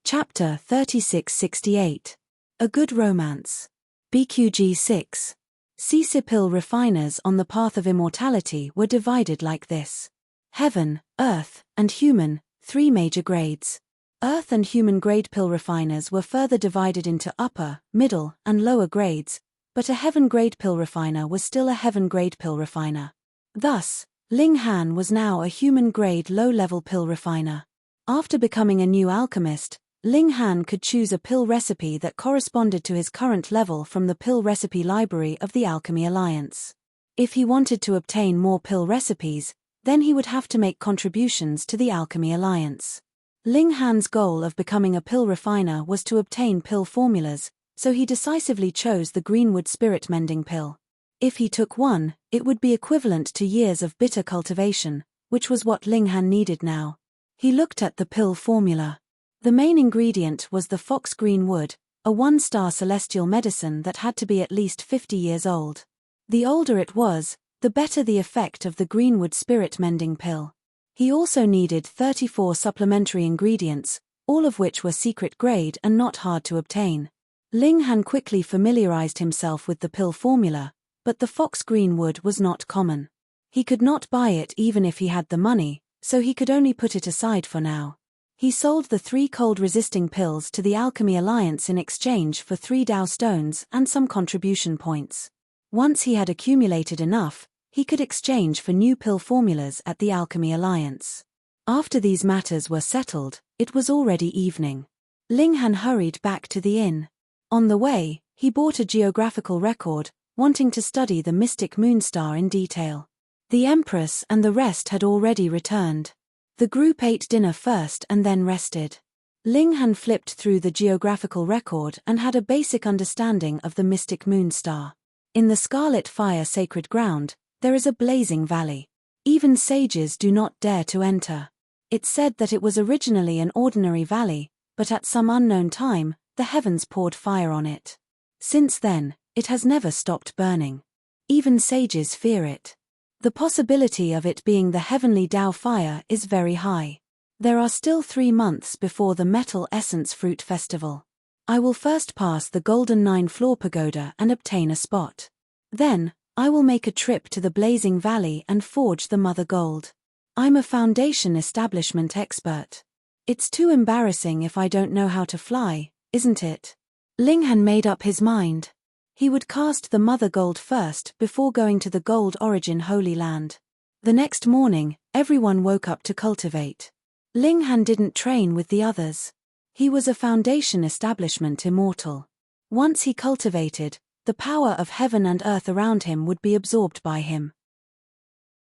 Chapter 3668. A Good Romance. BQG 6. CC pill refiners on the path of immortality were divided like this. Heaven, Earth, and Human, 3 major grades. Earth and Human grade pill refiners were further divided into upper, middle, and lower grades, but a Heaven grade pill refiner was still a Heaven grade pill refiner. Thus, Ling Han was now a Human grade low-level pill refiner. After becoming a new alchemist, Ling Han could choose a pill recipe that corresponded to his current level from the pill recipe library of the Alchemy Alliance. If he wanted to obtain more pill recipes, then he would have to make contributions to the Alchemy Alliance. Ling Han's goal of becoming a pill refiner was to obtain pill formulas, so he decisively chose the Greenwood Spirit Mending pill. If he took one, it would be equivalent to years of bitter cultivation, which was what Ling Han needed now. He looked at the pill formula. The main ingredient was the fox green wood, a 1-star celestial medicine that had to be at least 50 years old. The older it was, the better the effect of the Greenwood Spirit Mending pill. He also needed 34 supplementary ingredients, all of which were secret grade and not hard to obtain. Ling Han quickly familiarized himself with the pill formula, but the fox green wood was not common. He could not buy it even if he had the money, so he could only put it aside for now. He sold the 3 cold-resisting pills to the Alchemy Alliance in exchange for 3 Dao stones and some contribution points. Once he had accumulated enough, he could exchange for new pill formulas at the Alchemy Alliance. After these matters were settled, it was already evening. Ling Han hurried back to the inn. On the way, he bought a geographical record, wanting to study the mystic moonstar in detail. The Empress and the rest had already returned. The group ate dinner first and then rested. Ling Han flipped through the geographical record and had a basic understanding of the mystic moonstar. In the Scarlet Fire sacred ground, there is a blazing valley. Even sages do not dare to enter. It's said that it was originally an ordinary valley, but at some unknown time, the heavens poured fire on it. Since then, it has never stopped burning. Even sages fear it. The possibility of it being the heavenly Dao fire is very high. There are still 3 months before the Metal Essence Fruit Festival. I will first pass the Golden 9-floor pagoda and obtain a spot. Then, I will make a trip to the Blazing Valley and forge the Mother Gold. I'm a foundation establishment expert. It's too embarrassing if I don't know how to fly, isn't it? Ling Han made up his mind. He would cast the Mother Gold first before going to the Gold Origin Holy Land. The next morning, everyone woke up to cultivate. Ling Han didn't train with the others. He was a foundation establishment immortal. Once he cultivated, the power of heaven and earth around him would be absorbed by him.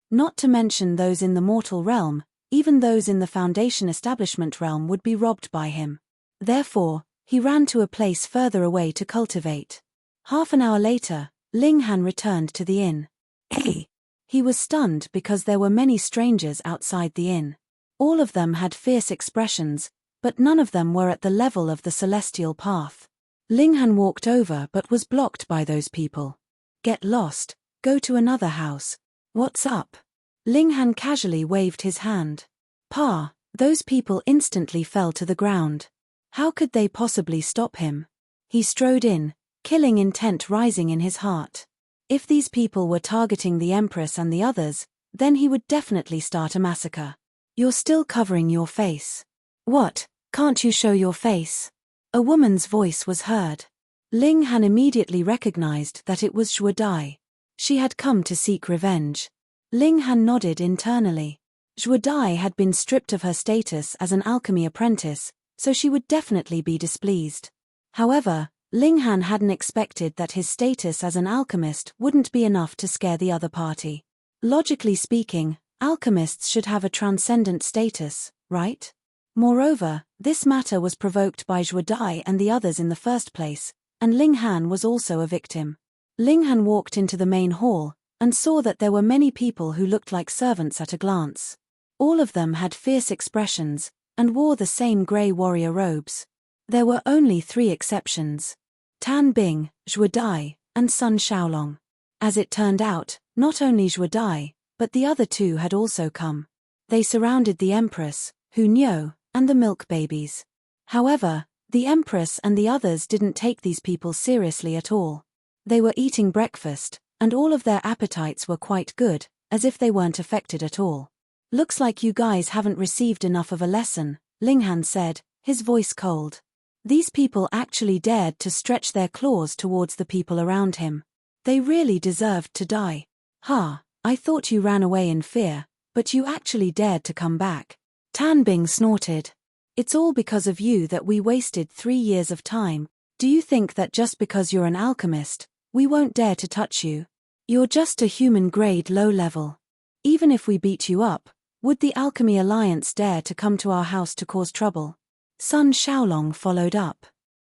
Not to mention those in the mortal realm, even those in the foundation establishment realm would be robbed by him. Therefore, he ran to a place further away to cultivate. Half an hour later, Ling Han returned to the inn. Hey! He was stunned because there were many strangers outside the inn. All of them had fierce expressions, but none of them were at the level of the celestial path. Ling Han walked over but was blocked by those people. Get lost, go to another house. What's up? Ling Han casually waved his hand. Pa, Those people instantly fell to the ground. How could they possibly stop him? He strode in, killing intent rising in his heart. If these people were targeting the Empress and the others, then he would definitely start a massacre. You're still covering your face. What, can't you show your face? A woman's voice was heard. Ling Han immediately recognized that it was Zhuo Dai. She had come to seek revenge. Ling Han nodded internally. Zhuo Dai had been stripped of her status as an alchemy apprentice, so she would definitely be displeased. However, Ling Han hadn't expected that his status as an alchemist wouldn't be enough to scare the other party. Logically speaking, alchemists should have a transcendent status, right? Moreover, this matter was provoked by Zhuo Dai and the others in the first place, and Ling Han was also a victim. Ling Han walked into the main hall, and saw that there were many people who looked like servants at a glance. All of them had fierce expressions, and wore the same grey warrior robes. There were only 3 exceptions: Tan Bing, Zhuo Dai, and Sun Xiaolong. As it turned out, not only Zhuo Dai, but the other 2 had also come. They surrounded the Empress, Hu Niu, and the milk babies. However, the Empress and the others didn't take these people seriously at all. They were eating breakfast, and all of their appetites were quite good, as if they weren't affected at all. Looks like you guys haven't received enough of a lesson, Ling Han said, his voice cold. These people actually dared to stretch their claws towards the people around him. They really deserved to die. Ha, I thought you ran away in fear, but you actually dared to come back. Tan Bing snorted. It's all because of you that we wasted 3 years of time. Do you think that just because you're an alchemist, we won't dare to touch you? You're just a human-grade low-level. Even if we beat you up, would the Alchemy Alliance dare to come to our house to cause trouble? Sun Xiaolong followed up.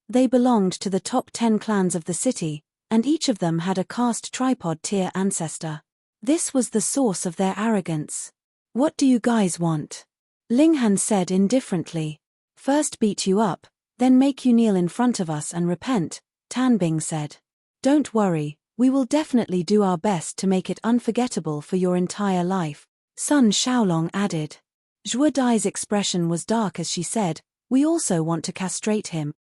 They belonged to the top 10 clans of the city, and each of them had a caste tripod tier ancestor. This was the source of their arrogance. What do you guys want? Ling Han said indifferently. First beat you up, then make you kneel in front of us and repent, Tan Bing said. Don't worry, we will definitely do our best to make it unforgettable for your entire life, Sun Xiaolong added. Zhuo Dai's expression was dark as she said, we also want to castrate him.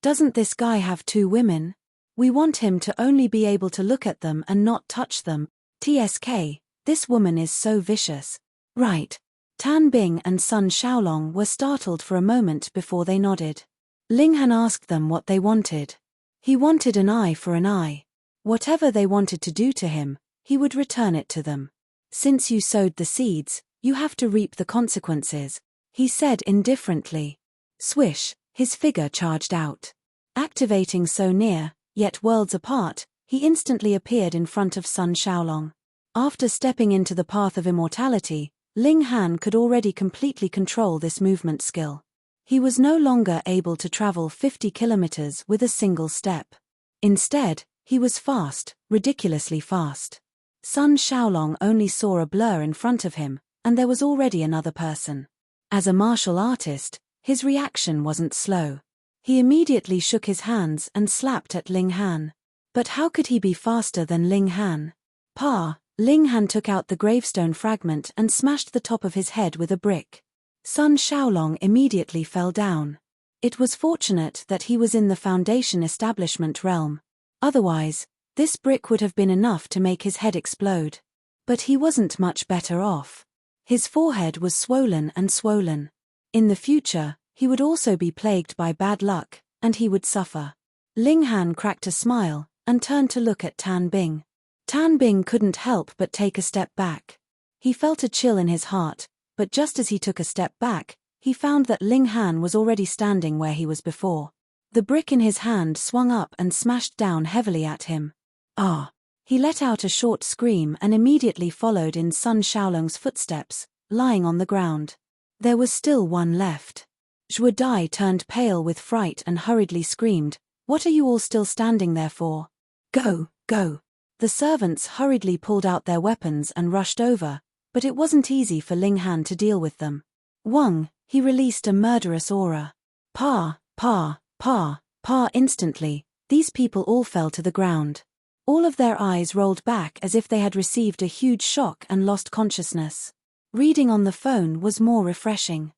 Doesn't this guy have 2 women? We want him to only be able to look at them and not touch them. TSK, this woman is so vicious. Right. Tan Bing and Sun Xiaolong were startled for a moment before they nodded. Ling Han asked them what they wanted. He wanted an eye for an eye. Whatever they wanted to do to him, he would return it to them. Since you sowed the seeds, you have to reap the consequences, he said indifferently. Swish, his figure charged out. Activating so near, yet worlds apart, he instantly appeared in front of Sun Xiaolong. After stepping into the path of immortality, Ling Han could already completely control this movement skill. He was no longer able to travel 50 kilometers with a single step. Instead, he was fast, ridiculously fast. Sun Xiaolong only saw a blur in front of him, and there was already another person. As a martial artist, his reaction wasn't slow. He immediately shook his hands and slapped at Ling Han. But how could he be faster than Ling Han? Ling Han took out the gravestone fragment and smashed the top of his head with a brick. Sun Xiaolong immediately fell down. It was fortunate that he was in the Foundation establishment realm. Otherwise, this brick would have been enough to make his head explode. But he wasn't much better off. His forehead was swollen and swollen. In the future, he would also be plagued by bad luck, and he would suffer. Ling Han cracked a smile, and turned to look at Tan Bing. Tan Bing couldn't help but take a step back. He felt a chill in his heart, but just as he took a step back, he found that Ling Han was already standing where he was before. The brick in his hand swung up and smashed down heavily at him. Ah! He let out a short scream and immediately followed in Sun Xiaolong's footsteps, lying on the ground. There was still one left. Zhuo Dai turned pale with fright and hurriedly screamed, "What are you all still standing there for? Go, go!" The servants hurriedly pulled out their weapons and rushed over, but it wasn't easy for Ling Han to deal with them. Wang, he released a murderous aura. Pa! Instantly, these people all fell to the ground. All of their eyes rolled back as if they had received a huge shock and lost consciousness. Reading on the phone was more refreshing.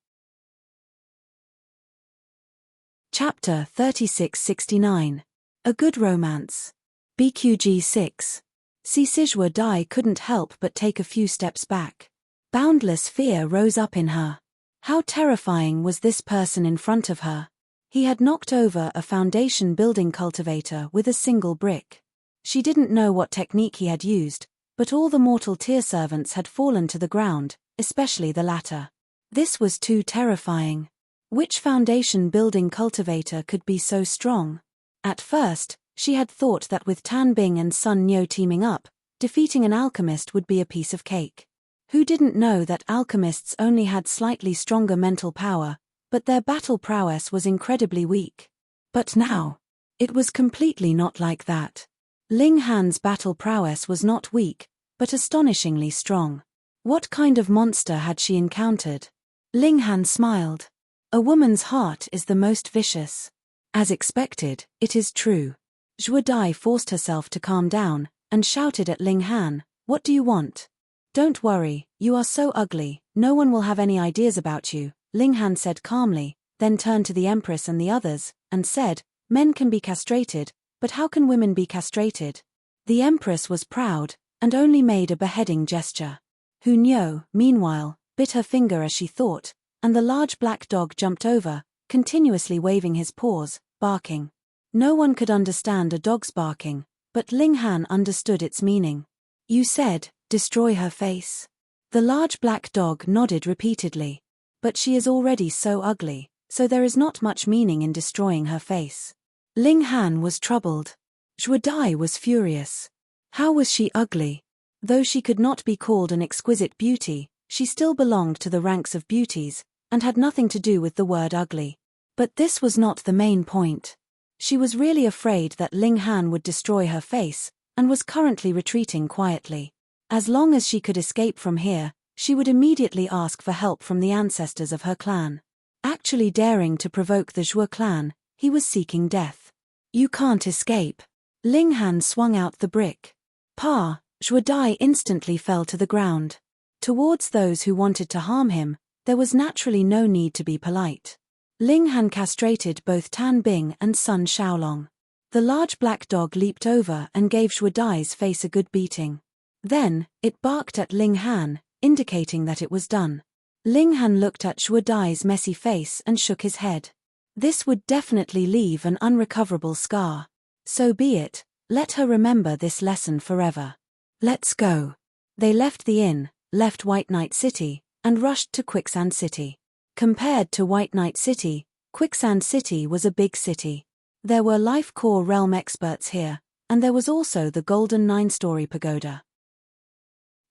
Chapter 3669. A Good Romance. BQG 6. Zhuo Dai couldn't help but take a few steps back. Boundless fear rose up in her. How terrifying was this person in front of her? He had knocked over a foundation building cultivator with a single brick. She didn't know what technique he had used, but all the mortal tier servants had fallen to the ground, especially the latter. This was too terrifying. Which foundation building cultivator could be so strong? At first, she had thought that with Tan Bing and Sun Nyo teaming up, defeating an alchemist would be a piece of cake. Who didn't know that alchemists only had slightly stronger mental power, but their battle prowess was incredibly weak? But now, it was completely not like that. Ling Han's battle prowess was not weak, but astonishingly strong. What kind of monster had she encountered? Ling Han smiled. A woman's heart is the most vicious. As expected, it is true. Zhuo Dai forced herself to calm down, and shouted at Ling Han, "What do you want?" "Don't worry, you are so ugly, no one will have any ideas about you," Ling Han said calmly, then turned to the Empress and the others, and said, "Men can be castrated, but how can women be castrated?" The Empress was proud, and only made a beheading gesture. Hu Nyo, meanwhile, bit her finger as she thought, and the large black dog jumped over, continuously waving his paws, barking. No one could understand a dog's barking, but Ling Han understood its meaning. "You said, destroy her face." The large black dog nodded repeatedly. "But she is already so ugly, so there is not much meaning in destroying her face." Ling Han was troubled. Zhuo Dai was furious. How was she ugly? Though she could not be called an exquisite beauty, she still belonged to the ranks of beauties, and had nothing to do with the word ugly. But this was not the main point. She was really afraid that Ling Han would destroy her face, and was currently retreating quietly. As long as she could escape from here, she would immediately ask for help from the ancestors of her clan. Actually daring to provoke the Zhuo clan, he was seeking death. "You can't escape." Ling Han swung out the brick. "Pa!" Zhuo Dai instantly fell to the ground. Towards those who wanted to harm him, there was naturally no need to be polite. Ling Han castrated both Tan Bing and Sun Xiaolong. The large black dog leaped over and gave Zhuo Dai's face a good beating. Then, it barked at Ling Han, indicating that it was done. Ling Han looked at Zhuo Dai's messy face and shook his head. This would definitely leave an unrecoverable scar. So be it, let her remember this lesson forever. Let's go. They left the inn, left White Knight City, and rushed to Quicksand City. Compared to White Knight City, Quicksand City was a big city. There were life core realm experts here, and there was also the golden 9-story pagoda.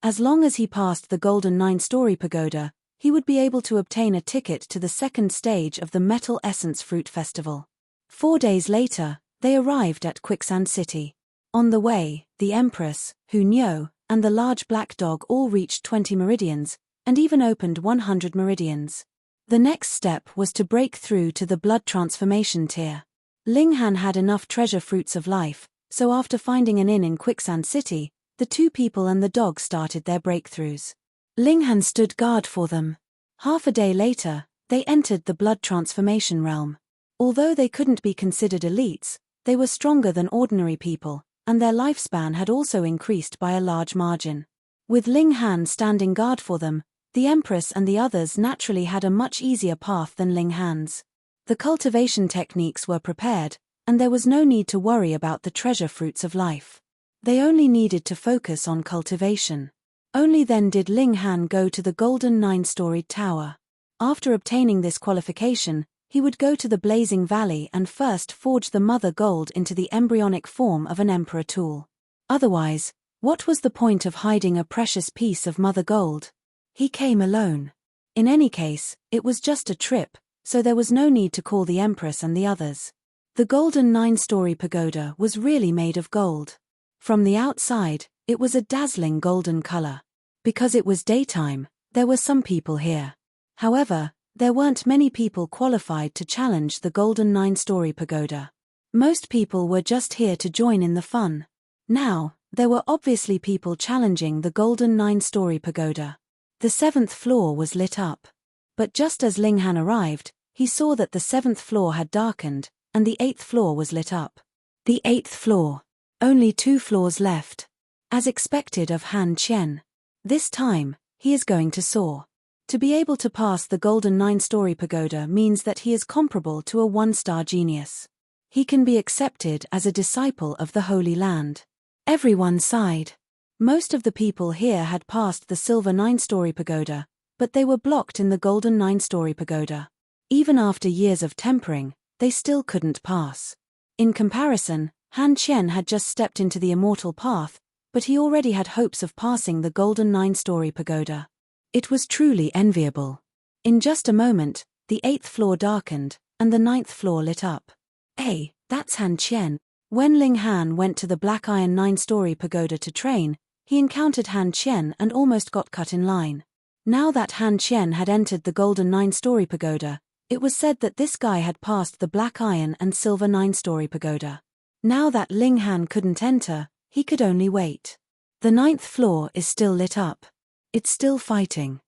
As long as he passed the golden 9-story pagoda, he would be able to obtain a ticket to the second stage of the Metal Essence Fruit Festival. 4 days later, they arrived at Quicksand City. On the way, the Empress, Hu Nyo, and the large black dog all reached 20 meridians, and even opened 100 meridians. The next step was to break through to the blood transformation tier. Ling Han had enough treasure fruits of life, so after finding an inn in Quicksand City, the two people and the dog started their breakthroughs. Ling Han stood guard for them. Half a day later, they entered the blood transformation realm. Although they couldn't be considered elites, they were stronger than ordinary people, and their lifespan had also increased by a large margin. With Ling Han standing guard for them, the Empress and the others naturally had a much easier path than Ling Han's. The cultivation techniques were prepared, and there was no need to worry about the treasure fruits of life. They only needed to focus on cultivation. Only then did Ling Han go to the golden 9-storied tower. After obtaining this qualification, he would go to the Blazing Valley and first forge the mother gold into the embryonic form of an emperor tool. Otherwise, what was the point of hiding a precious piece of mother gold? He came alone. In any case, it was just a trip, so there was no need to call the Empress and the others. The golden 9-story pagoda was really made of gold. From the outside, it was a dazzling golden color. Because it was daytime, there were some people here. However, there weren't many people qualified to challenge the golden 9-story pagoda. Most people were just here to join in the fun. Now, there were obviously people challenging the golden 9-story pagoda. The 7th floor was lit up. But just as Ling Han arrived, he saw that the 7th floor had darkened, and the 8th floor was lit up. The 8th floor. Only 2 floors left. As expected of Han Qian. This time, he is going to soar. To be able to pass the golden 9-story pagoda means that he is comparable to a 1-star genius. He can be accepted as a disciple of the Holy Land. Everyone sighed. Most of the people here had passed the silver 9-story pagoda, but they were blocked in the golden 9-story pagoda. Even after years of tempering, they still couldn't pass. In comparison, Han Qian had just stepped into the immortal path, but he already had hopes of passing the golden 9-story pagoda. It was truly enviable. In just a moment, the 8th floor darkened, and the 9th floor lit up. Hey, that's Han Qian. When Ling Han went to the black iron 9-story pagoda to train, he encountered Han Qian and almost got cut in line. Now that Han Qian had entered the golden 9-story pagoda, it was said that this guy had passed the black iron and silver 9-story pagoda. Now that Ling Han couldn't enter, he could only wait. The 9th floor is still lit up. It's still fighting.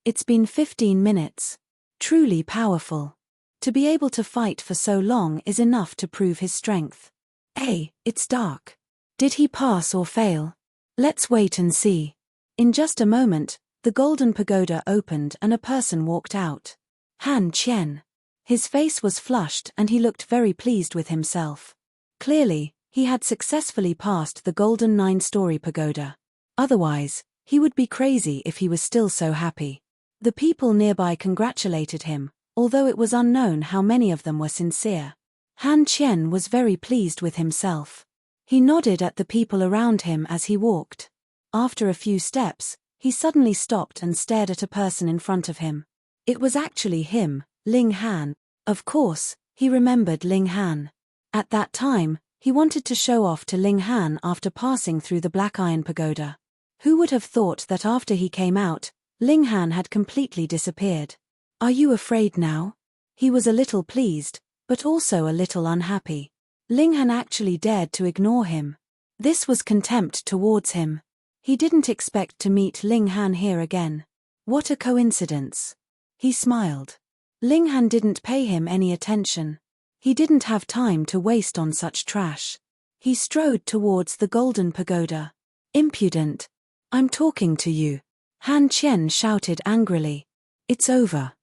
It's been 15 minutes. Truly powerful. To be able to fight for so long is enough to prove his strength. Hey, it's dark. Did he pass or fail? Let's wait and see. In just a moment, the golden pagoda opened and a person walked out. Han Qian. His face was flushed and he looked very pleased with himself. Clearly, he had successfully passed the golden 9-story pagoda. Otherwise, he would be crazy if he was still so happy. The people nearby congratulated him, although it was unknown how many of them were sincere. Han Qian was very pleased with himself. He nodded at the people around him as he walked. After a few steps, he suddenly stopped and stared at a person in front of him. It was actually him, Ling Han. Of course, he remembered Ling Han. At that time, he wanted to show off to Ling Han after passing through the black iron pagoda. Who would have thought that after he came out, Ling Han had completely disappeared? Are you afraid now? He was a little pleased, but also a little unhappy. Ling Han actually dared to ignore him. This was contempt towards him. He didn't expect to meet Ling Han here again. What a coincidence. He smiled. Ling Han didn't pay him any attention. He didn't have time to waste on such trash. He strode towards the golden pagoda. Impudent. I'm talking to you. Han Qian shouted angrily. It's over.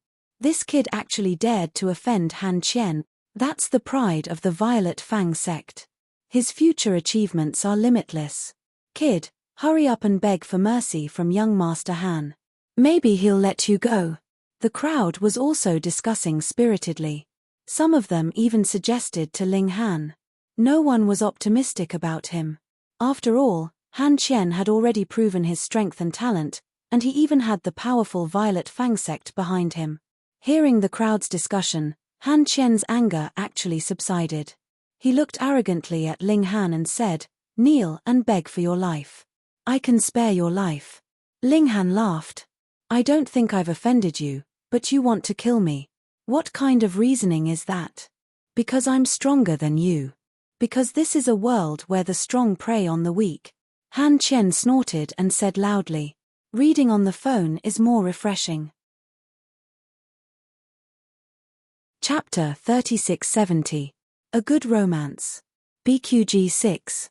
This kid actually dared to offend Han Qian. That's the pride of the Violet Fang sect. His future achievements are limitless. Kid, hurry up and beg for mercy from young Master Han. Maybe he'll let you go. The crowd was also discussing spiritedly. Some of them even suggested to Ling Han. No one was optimistic about him. After all, Han Qian had already proven his strength and talent, and he even had the powerful Violet Fang sect behind him. Hearing the crowd's discussion, Han Qian's anger actually subsided. He looked arrogantly at Ling Han and said, "Kneel and beg for your life. I can spare your life." Ling Han laughed. "I don't think I've offended you, but you want to kill me. What kind of reasoning is that? Because I'm stronger than you. Because this is a world where the strong prey on the weak." Han Qian snorted and said loudly, "Reading on the phone is more refreshing." Chapter 3670. A Good Romance. BQG 6.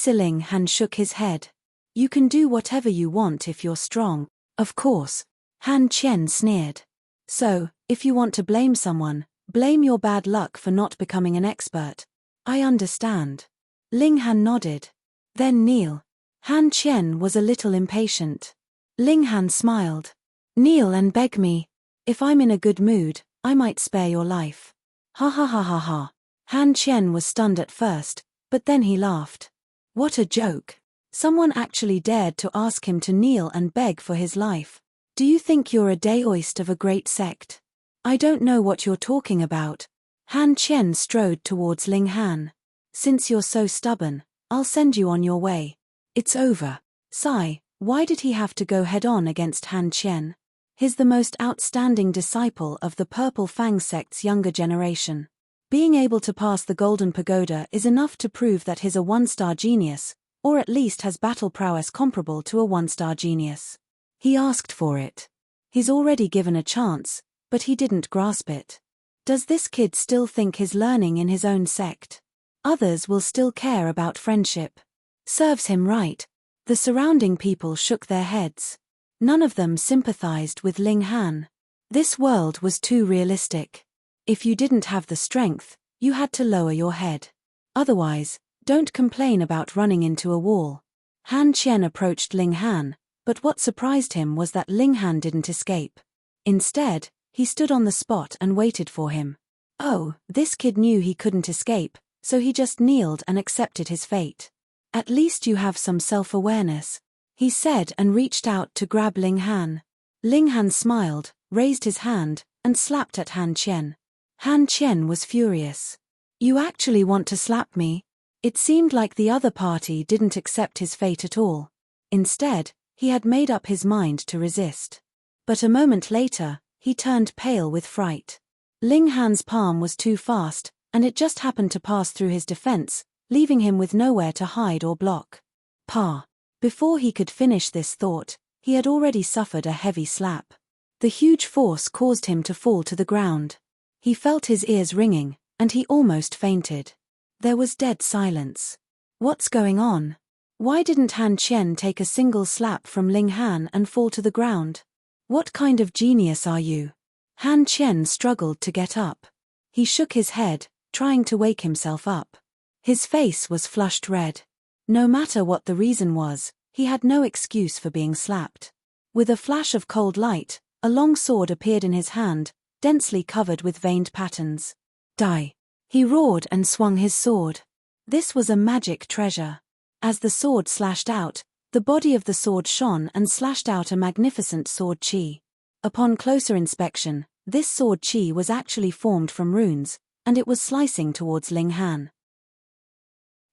Ling Han shook his head. "You can do whatever you want if you're strong, of course," Han Qian sneered. "So, if you want to blame someone, blame your bad luck for not becoming an expert. I understand." Ling Han nodded. "Then kneel." Han Qian was a little impatient. Ling Han smiled. "Kneel and beg me. If I'm in a good mood, I might spare your life." Ha ha ha ha ha. Han Qian was stunned at first, but then he laughed. What a joke. Someone actually dared to ask him to kneel and beg for his life. Do you think you're a daoist of a great sect? I don't know what you're talking about. Han Qian strode towards Ling Han. Since you're so stubborn, I'll send you on your way. It's over. Sigh, why did he have to go head-on against Han Qian? He's the most outstanding disciple of the Purple Fang sect's younger generation. Being able to pass the Golden Pagoda is enough to prove that he's a one-star genius, or at least has battle prowess comparable to a one-star genius. He asked for it. He's already given a chance, but he didn't grasp it. Does this kid still think he's learning in his own sect? Others will still care about friendship. Serves him right. The surrounding people shook their heads. None of them sympathized with Ling Han. This world was too realistic. If you didn't have the strength, you had to lower your head. Otherwise, don't complain about running into a wall. Han Qian approached Ling Han, but what surprised him was that Ling Han didn't escape. Instead, he stood on the spot and waited for him. Oh, this kid knew he couldn't escape, so he just kneeled and accepted his fate. At least you have some self-awareness, he said and reached out to grab Ling Han. Ling Han smiled, raised his hand, and slapped at Han Qian. Han Qian was furious. You actually want to slap me? It seemed like the other party didn't accept his fate at all. Instead, he had made up his mind to resist. But a moment later, he turned pale with fright. Ling Han's palm was too fast, and it just happened to pass through his defense, leaving him with nowhere to hide or block. Pa! Before he could finish this thought, he had already suffered a heavy slap. The huge force caused him to fall to the ground. He felt his ears ringing, and he almost fainted. There was dead silence. What's going on? Why didn't Han Qian take a single slap from Ling Han and fall to the ground? What kind of genius are you? Han Qian struggled to get up. He shook his head, trying to wake himself up. His face was flushed red. No matter what the reason was, he had no excuse for being slapped. With a flash of cold light, a long sword appeared in his hand, densely covered with veined patterns. Die! He roared and swung his sword. This was a magic treasure. As the sword slashed out, the body of the sword shone and slashed out a magnificent sword chi. Upon closer inspection, this sword chi was actually formed from runes, and it was slicing towards Ling Han.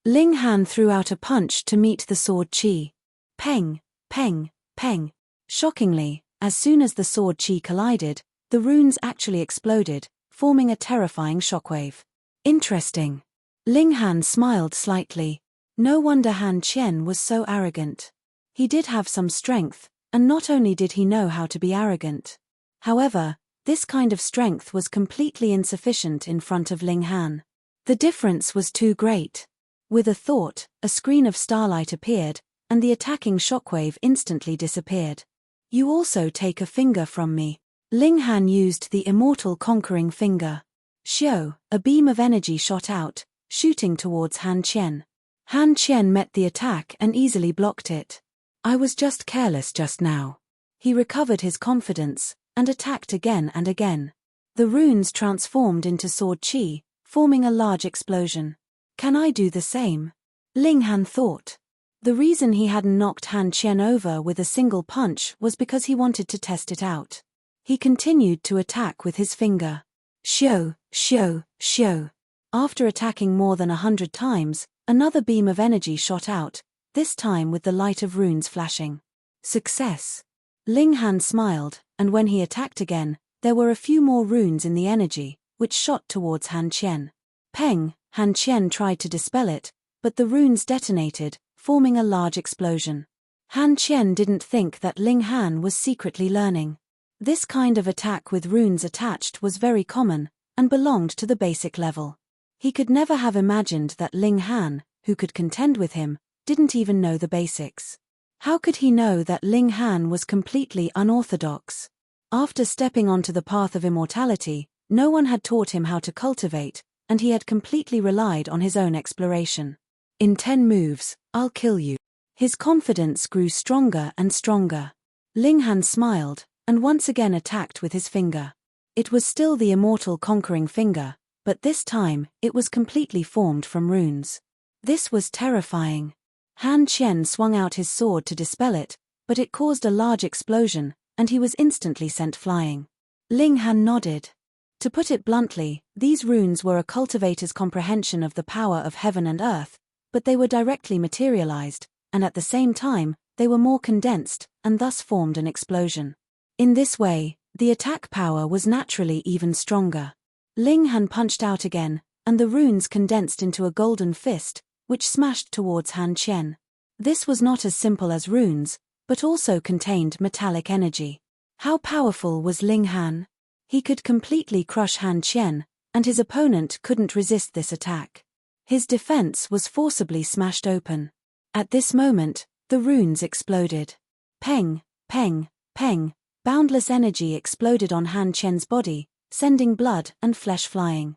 Ling Han threw out a punch to meet the sword chi. Peng, peng, peng. Shockingly, as soon as the sword chi collided, the runes actually exploded, forming a terrifying shockwave. Interesting. Ling Han smiled slightly. No wonder Han Qian was so arrogant. He did have some strength, and not only did he know how to be arrogant. However, this kind of strength was completely insufficient in front of Ling Han. The difference was too great. With a thought, a screen of starlight appeared, and the attacking shockwave instantly disappeared. You also take a finger from me. Ling Han used the immortal conquering finger. Xiao, a beam of energy shot out, shooting towards Han Qian. Han Qian met the attack and easily blocked it. I was just careless just now. He recovered his confidence, and attacked again and again. The runes transformed into sword chi, forming a large explosion. Can I do the same? Ling Han thought. The reason he hadn't knocked Han Qian over with a single punch was because he wanted to test it out. He continued to attack with his finger. Xiao, xiao, xiao. After attacking more than 100 times, another beam of energy shot out, this time with the light of runes flashing. Success. Ling Han smiled, and when he attacked again, there were a few more runes in the energy, which shot towards Han Qian. Peng, Han Qian tried to dispel it, but the runes detonated, forming a large explosion. Han Qian didn't think that Ling Han was secretly learning. This kind of attack with runes attached was very common, and belonged to the basic level. He could never have imagined that Ling Han, who could contend with him, didn't even know the basics. How could he know that Ling Han was completely unorthodox? After stepping onto the path of immortality, no one had taught him how to cultivate, and he had completely relied on his own exploration. In 10 moves, I'll kill you. His confidence grew stronger and stronger. Ling Han smiled, and once again attacked with his finger. It was still the immortal conquering finger, but this time, it was completely formed from runes. This was terrifying. Han Qian swung out his sword to dispel it, but it caused a large explosion, and he was instantly sent flying. Ling Han nodded. To put it bluntly, these runes were a cultivator's comprehension of the power of heaven and earth, but they were directly materialized, and at the same time, they were more condensed, and thus formed an explosion. In this way, the attack power was naturally even stronger. Ling Han punched out again, and the runes condensed into a golden fist, which smashed towards Han Qian. This was not as simple as runes, but also contained metallic energy. How powerful was Ling Han? He could completely crush Han Qian, and his opponent couldn't resist this attack. His defense was forcibly smashed open. At this moment, the runes exploded. Peng, peng, peng, boundless energy exploded on Han Qian's body, sending blood and flesh flying.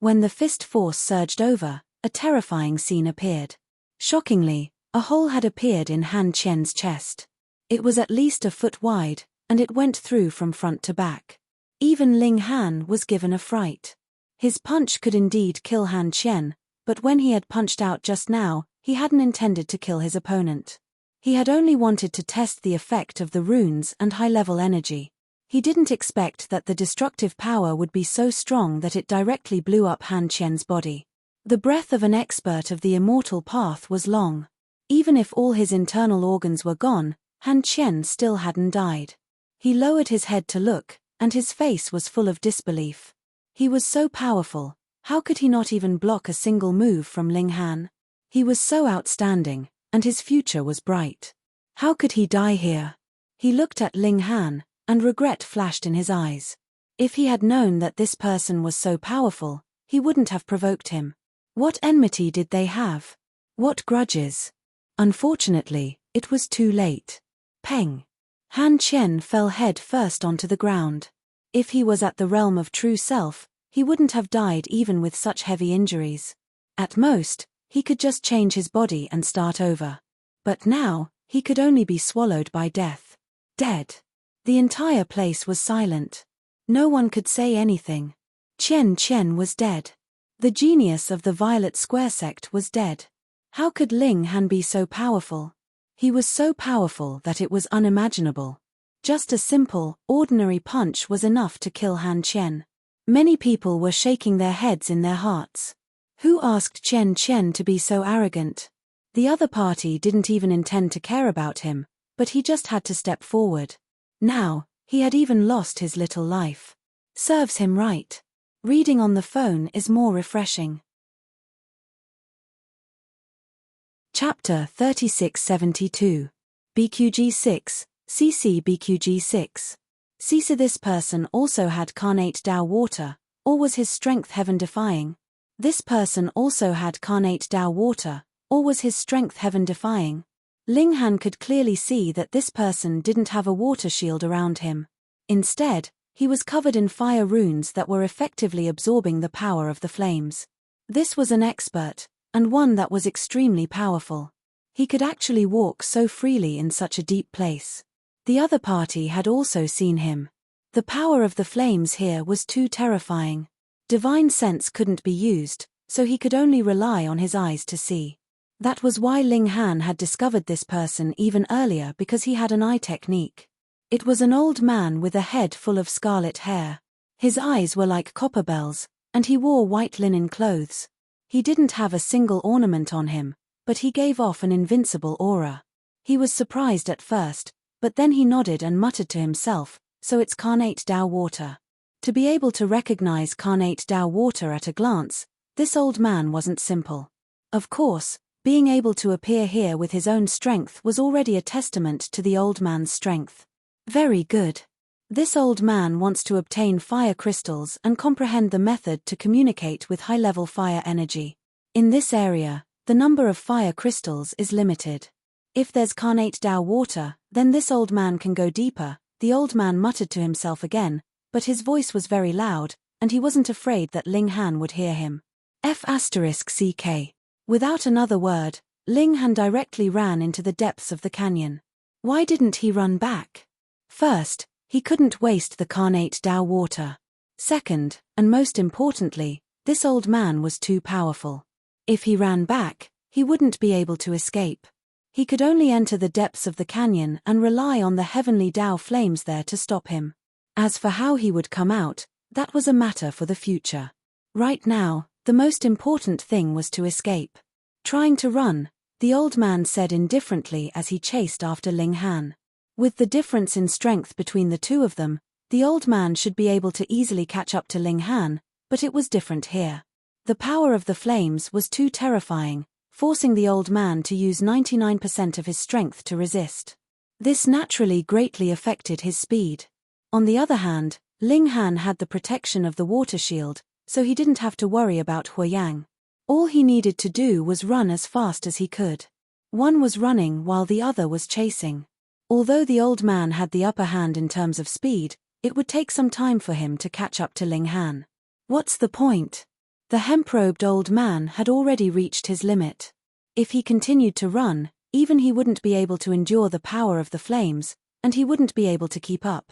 When the fist force surged over, a terrifying scene appeared. Shockingly, a hole had appeared in Han Qian's chest. It was at least a foot wide, and it went through from front to back. Even Ling Han was given a fright. His punch could indeed kill Han Qian, but when he had punched out just now, he hadn't intended to kill his opponent. He had only wanted to test the effect of the runes and high-level energy. He didn't expect that the destructive power would be so strong that it directly blew up Han Qian's body. The breath of an expert of the immortal path was long. Even if all his internal organs were gone, Han Qian still hadn't died. He lowered his head to look, and his face was full of disbelief. He was so powerful, how could he not even block a single move from Ling Han? He was so outstanding, and his future was bright. How could he die here? He looked at Ling Han, and regret flashed in his eyes. If he had known that this person was so powerful, he wouldn't have provoked him. What enmity did they have? What grudges? Unfortunately, it was too late. Peng. Han Qian fell head first onto the ground. If he was at the realm of true self, he wouldn't have died even with such heavy injuries. At most, he could just change his body and start over. But now, he could only be swallowed by death. Dead. The entire place was silent. No one could say anything. Qian was dead. The genius of the Violet Square sect was dead. How could Ling Han be so powerful? He was so powerful that it was unimaginable. Just a simple, ordinary punch was enough to kill Han Qian. Many people were shaking their heads in their hearts. Who asked Qian to be so arrogant? The other party didn't even intend to care about him, but he just had to step forward. Now, he had even lost his little life. Serves him right. Reading on the phone is more refreshing. Chapter 3672. BQG6, CC BQG6. CC. This person also had carnate Dao water, or was his strength heaven defying? This person also had carnate Dao water, or was his strength heaven defying? Ling Han could clearly see that this person didn't have a water shield around him. Instead, he was covered in fire runes that were effectively absorbing the power of the flames. This was an expert, and one that was extremely powerful. He could actually walk so freely in such a deep place. The other party had also seen him. The power of the flames here was too terrifying. Divine sense couldn't be used, so he could only rely on his eyes to see. That was why Ling Han had discovered this person even earlier, because he had an eye technique. It was an old man with a head full of scarlet hair. His eyes were like copper bells, and he wore white linen clothes. He didn't have a single ornament on him, but he gave off an invincible aura. He was surprised at first, but then he nodded and muttered to himself, so it's carnate Dao water. To be able to recognize carnate Dao water at a glance, this old man wasn't simple. Of course, being able to appear here with his own strength was already a testament to the old man's strength. Very good. This old man wants to obtain fire crystals and comprehend the method to communicate with high-level fire energy. In this area, the number of fire crystals is limited. If there's carnate Dao water, then this old man can go deeper. The old man muttered to himself again, but his voice was very loud, and he wasn't afraid that Ling Han would hear him. F***CK. Without another word, Ling Han directly ran into the depths of the canyon. Why didn't he run back? First, he couldn't waste the carnate Dao water. Second, and most importantly, this old man was too powerful. If he ran back, he wouldn't be able to escape. He could only enter the depths of the canyon and rely on the heavenly Dao flames there to stop him. As for how he would come out, that was a matter for the future. Right now, the most important thing was to escape. Trying to run, the old man said indifferently as he chased after Ling Han. With the difference in strength between the two of them, the old man should be able to easily catch up to Ling Han, but it was different here. The power of the flames was too terrifying. forcing the old man to use 99% of his strength to resist. This naturally greatly affected his speed. On the other hand, Ling Han had the protection of the water shield, so he didn't have to worry about Huiyang. All he needed to do was run as fast as he could. One was running while the other was chasing. Although the old man had the upper hand in terms of speed, it would take some time for him to catch up to Ling Han. What's the point? The hemp-robed old man had already reached his limit. If he continued to run, even he wouldn't be able to endure the power of the flames, and he wouldn't be able to keep up.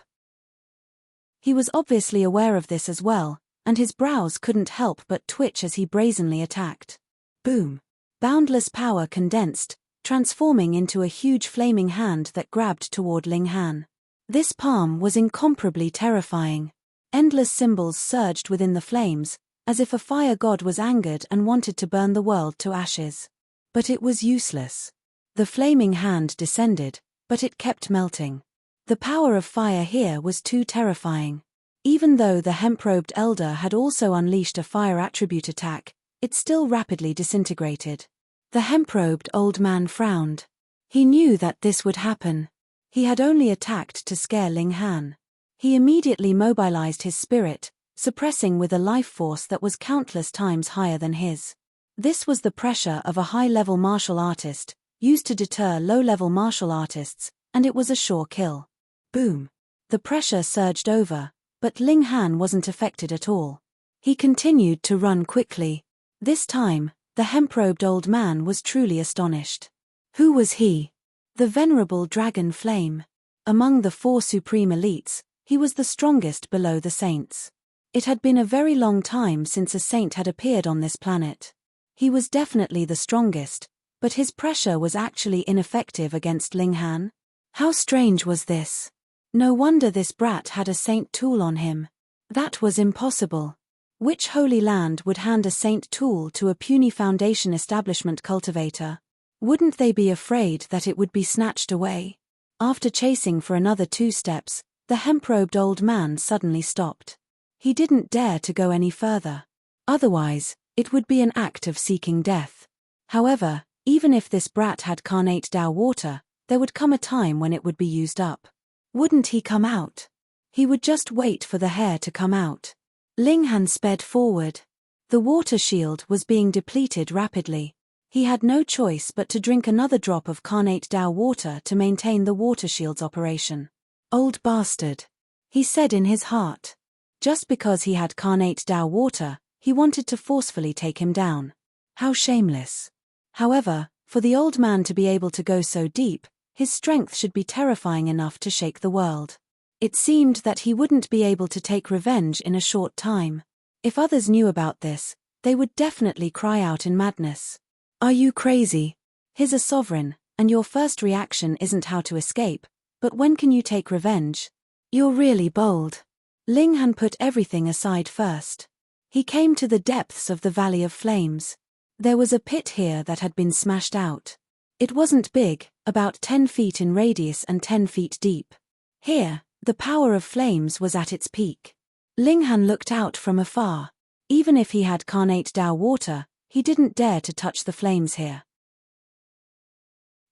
He was obviously aware of this as well, and his brows couldn't help but twitch as he brazenly attacked. Boom! Boundless power condensed, transforming into a huge flaming hand that grabbed toward Ling Han. This palm was incomparably terrifying. Endless symbols surged within the flames, as if a fire god was angered and wanted to burn the world to ashes. But it was useless. The flaming hand descended, but it kept melting. The power of fire here was too terrifying. Even though the hemp-robed elder had also unleashed a fire attribute attack, it still rapidly disintegrated. The hemp-robed old man frowned. He knew that this would happen. He had only attacked to scare Ling Han. He immediately mobilized his spirit, suppressing with a life force that was countless times higher than his. This was the pressure of a high-level martial artist, used to deter low-level martial artists, and it was a sure kill. Boom! The pressure surged over, but Ling Han wasn't affected at all. He continued to run quickly. This time, the hemp-robed old man was truly astonished. Who was he? The venerable dragon flame. Among the 4 supreme elites, he was the strongest below the saints. It had been a very long time since a saint had appeared on this planet. He was definitely the strongest, but his pressure was actually ineffective against Ling Han. How strange was this? No wonder this brat had a saint tool on him. That was impossible. Which holy land would hand a saint tool to a puny foundation establishment cultivator? Wouldn't they be afraid that it would be snatched away? After chasing for another 2 steps, the hemp-robed old man suddenly stopped. He didn't dare to go any further. Otherwise, it would be an act of seeking death. However, even if this brat had carnate Dao water, there would come a time when it would be used up. Wouldn't he come out? He would just wait for the hair to come out. Ling Han sped forward. The water shield was being depleted rapidly. He had no choice but to drink another drop of carnate Dao water to maintain the water shield's operation. Old bastard, he said in his heart. Just because he had carnate Dao water, he wanted to forcefully take him down. How shameless. However, for the old man to be able to go so deep, his strength should be terrifying enough to shake the world. It seemed that he wouldn't be able to take revenge in a short time. If others knew about this, they would definitely cry out in madness. Are you crazy? He's a sovereign, and your first reaction isn't how to escape, but when can you take revenge? You're really bold. Ling Han put everything aside first. He came to the depths of the Valley of Flames. There was a pit here that had been smashed out. It wasn't big, about 10 feet in radius and 10 feet deep. Here, the power of flames was at its peak. Ling Han looked out from afar. Even if he had carnate Dao water, he didn't dare to touch the flames here.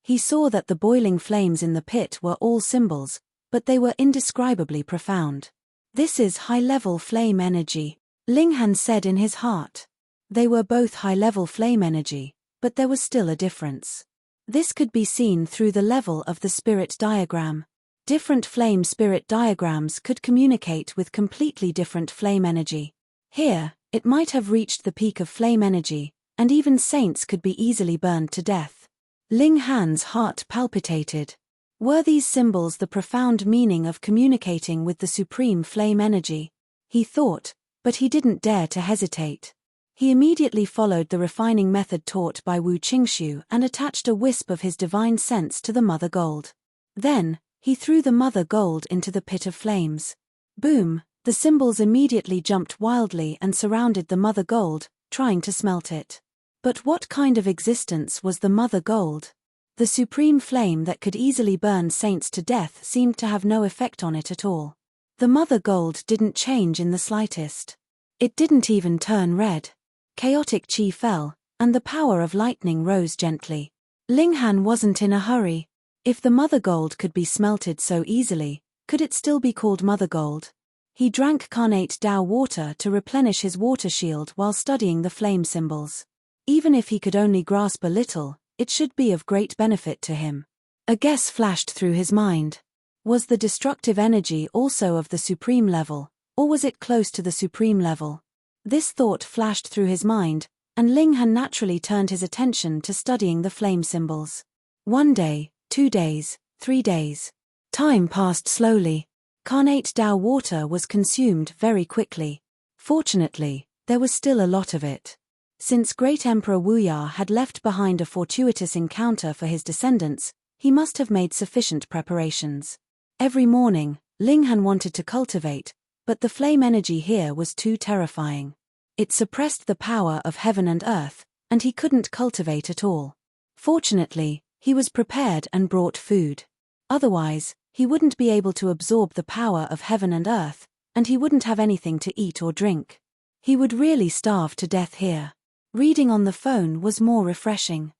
He saw that the boiling flames in the pit were all symbols, but they were indescribably profound. This is high-level flame energy, Ling Han said in his heart. They were both high-level flame energy, but there was still a difference. This could be seen through the level of the spirit diagram. Different flame spirit diagrams could communicate with completely different flame energy. Here, it might have reached the peak of flame energy, and even saints could be easily burned to death. Ling Han's heart palpitated. Were these symbols the profound meaning of communicating with the supreme flame energy? He thought, but he didn't dare to hesitate. He immediately followed the refining method taught by Wu Qingxiu and attached a wisp of his divine sense to the mother gold. Then, he threw the mother gold into the pit of flames. Boom! The symbols immediately jumped wildly and surrounded the mother gold, trying to smelt it. But what kind of existence was the mother gold? The supreme flame that could easily burn saints to death seemed to have no effect on it at all. The mother gold didn't change in the slightest. It didn't even turn red. Chaotic chi fell, and the power of lightning rose gently. Ling Han wasn't in a hurry. If the mother gold could be smelted so easily, could it still be called mother gold? He drank carnate Dao water to replenish his water shield while studying the flame symbols. Even if he could only grasp a little, it should be of great benefit to him. A guess flashed through his mind. Was the destructive energy also of the supreme level, or was it close to the supreme level? This thought flashed through his mind, and Ling Han naturally turned his attention to studying the flame symbols. 1 day, 2 days, 3 days. Time passed slowly. Carnate Dao water was consumed very quickly. Fortunately, there was still a lot of it. Since Great Emperor Wuya had left behind a fortuitous encounter for his descendants, he must have made sufficient preparations. Every morning, Ling Han wanted to cultivate, but the flame energy here was too terrifying. It suppressed the power of heaven and earth, and he couldn't cultivate at all. Fortunately, he was prepared and brought food. Otherwise, he wouldn't be able to absorb the power of heaven and earth, and he wouldn't have anything to eat or drink. He would really starve to death here. Reading on the phone was more refreshing.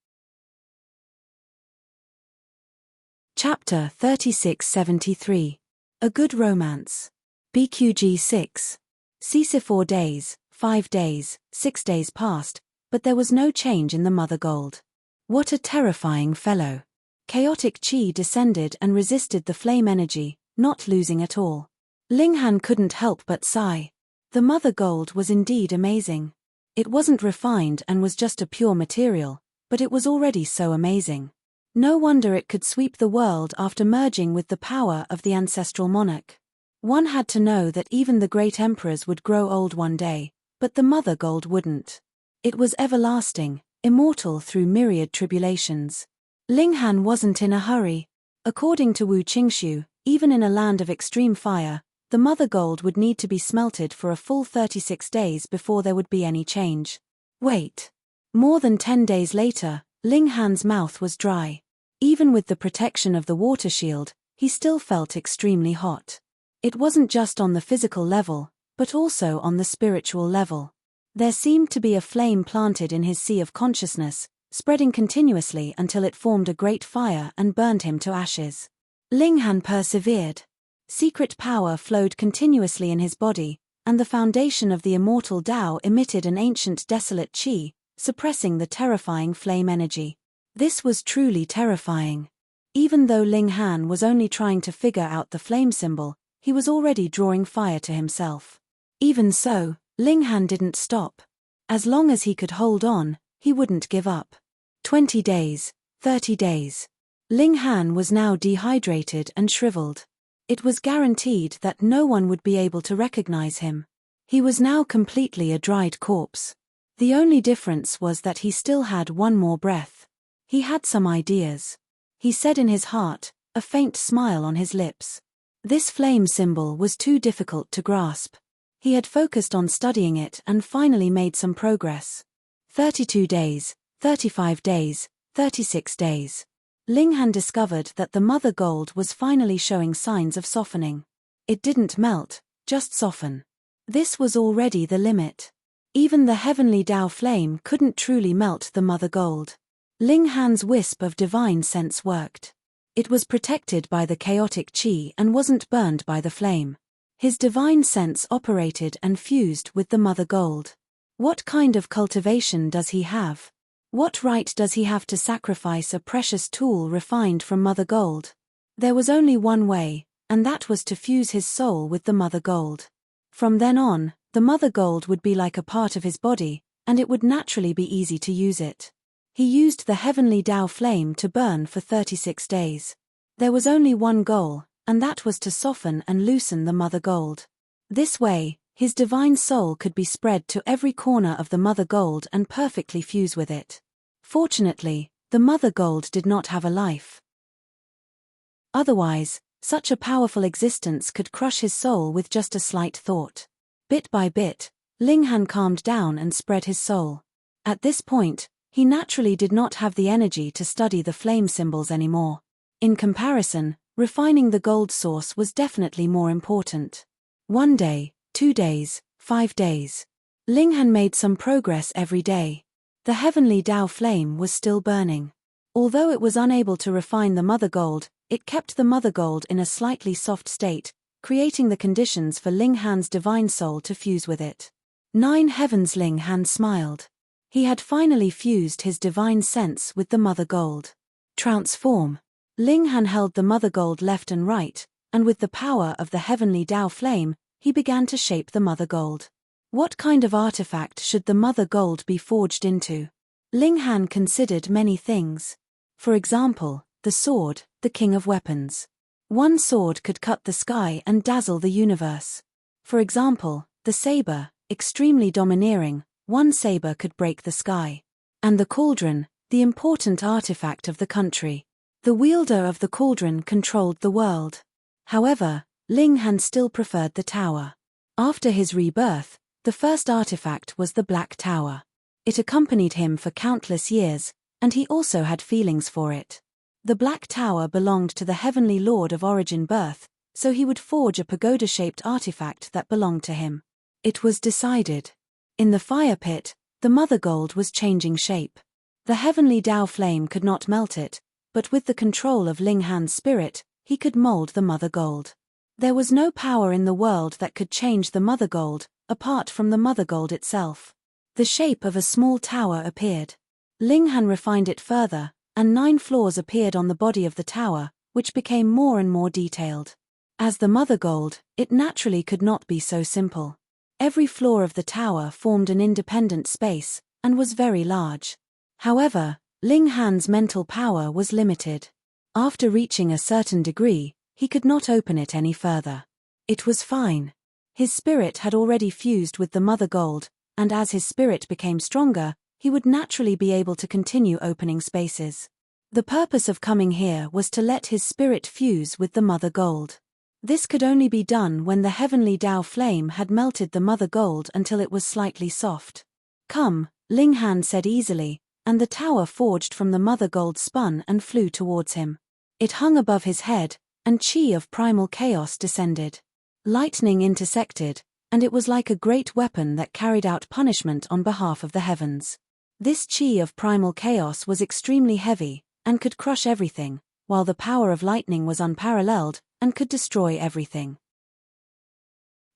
Chapter 3673. A Good Romance. BQG 6. CC 4 days, 5 days, 6 days passed, but there was no change in the mother gold. What a terrifying fellow. Chaotic chi descended and resisted the flame energy, not losing at all. Ling Han couldn't help but sigh. The mother gold was indeed amazing. It wasn't refined and was just a pure material, but it was already so amazing. No wonder it could sweep the world after merging with the power of the ancestral monarch. One had to know that even the great emperors would grow old one day, but the mother gold wouldn't. It was everlasting, immortal through myriad tribulations. Ling Han wasn't in a hurry. According to Wu Qingshu, even in a land of extreme fire, the mother gold would need to be smelted for a full 36 days before there would be any change. Wait. More than 10 days later, Ling Han's mouth was dry. Even with the protection of the water shield, he still felt extremely hot. It wasn't just on the physical level, but also on the spiritual level. There seemed to be a flame planted in his sea of consciousness, spreading continuously until it formed a great fire and burned him to ashes. Ling Han persevered. Secret power flowed continuously in his body, and the foundation of the immortal Tao emitted an ancient desolate qi, suppressing the terrifying flame energy. This was truly terrifying. Even though Ling Han was only trying to figure out the flame symbol, he was already drawing fire to himself. Even so, Ling Han didn't stop. As long as he could hold on, he wouldn't give up. 20 days, 30 days. Ling Han was now dehydrated and shriveled. It was guaranteed that no one would be able to recognize him. He was now completely a dried corpse. The only difference was that he still had one more breath. He had some ideas. He said in his heart, a faint smile on his lips. This flame symbol was too difficult to grasp. He had focused on studying it and finally made some progress. 32 days, 35 days, 36 days. Ling Han discovered that the mother gold was finally showing signs of softening. It didn't melt, just soften. This was already the limit. Even the heavenly Tao flame couldn't truly melt the mother gold. Ling Han's wisp of divine sense worked. It was protected by the chaotic qi and wasn't burned by the flame. His divine sense operated and fused with the mother gold. What kind of cultivation does he have? What right does he have to sacrifice a precious tool refined from mother gold? There was only one way, and that was to fuse his soul with the mother gold. From then on, the mother gold would be like a part of his body, and it would naturally be easy to use it. He used the heavenly Tao flame to burn for 36 days. There was only one goal, and that was to soften and loosen the mother gold. This way, his divine soul could be spread to every corner of the mother gold and perfectly fuse with it. Fortunately, the mother gold did not have a life. Otherwise, such a powerful existence could crush his soul with just a slight thought. Bit by bit, Ling Han calmed down and spread his soul. At this point, he naturally did not have the energy to study the flame symbols anymore. In comparison, refining the gold source was definitely more important. 1 day, 2 days, 5 days. Ling Han made some progress every day. The heavenly Tao flame was still burning. Although it was unable to refine the mother gold, it kept the mother gold in a slightly soft state, creating the conditions for Ling Han's divine soul to fuse with it. 9 heavens. Ling Han smiled. He had finally fused his divine sense with the mother gold. Transform. Ling Han held the mother gold left and right, and with the power of the heavenly Tao flame, he began to shape the mother gold. What kind of artifact should the mother gold be forged into? Ling Han considered many things. For example, the sword, the king of weapons. One sword could cut the sky and dazzle the universe. For example, the saber, extremely domineering, one saber could break the sky. And the cauldron, the important artifact of the country. The wielder of the cauldron controlled the world. However, Ling Han still preferred the tower. After his rebirth, the first artifact was the Black Tower. It accompanied him for countless years, and he also had feelings for it. The Black Tower belonged to the Heavenly Lord of Origin Birth, so he would forge a pagoda-shaped artifact that belonged to him. It was decided. In the fire pit, the mother gold was changing shape. The heavenly Tao flame could not melt it, but with the control of Ling Han's spirit, he could mold the mother gold. There was no power in the world that could change the mother gold, apart from the mother gold itself. The shape of a small tower appeared. Ling Han refined it further, and 9 floors appeared on the body of the tower, which became more and more detailed. As the mother gold, it naturally could not be so simple. Every floor of the tower formed an independent space, and was very large. However, Ling Han's mental power was limited. After reaching a certain degree, he could not open it any further. It was fine. His spirit had already fused with the mother gold, and as his spirit became stronger, he would naturally be able to continue opening spaces. The purpose of coming here was to let his spirit fuse with the mother gold. This could only be done when the heavenly Tao flame had melted the mother gold until it was slightly soft. Come, Ling Han said easily, and the tower forged from the mother gold spun and flew towards him. It hung above his head, and chi of primal chaos descended. Lightning intersected, and it was like a great weapon that carried out punishment on behalf of the heavens. This chi of primal chaos was extremely heavy, and could crush everything, while the power of lightning was unparalleled, and could destroy everything.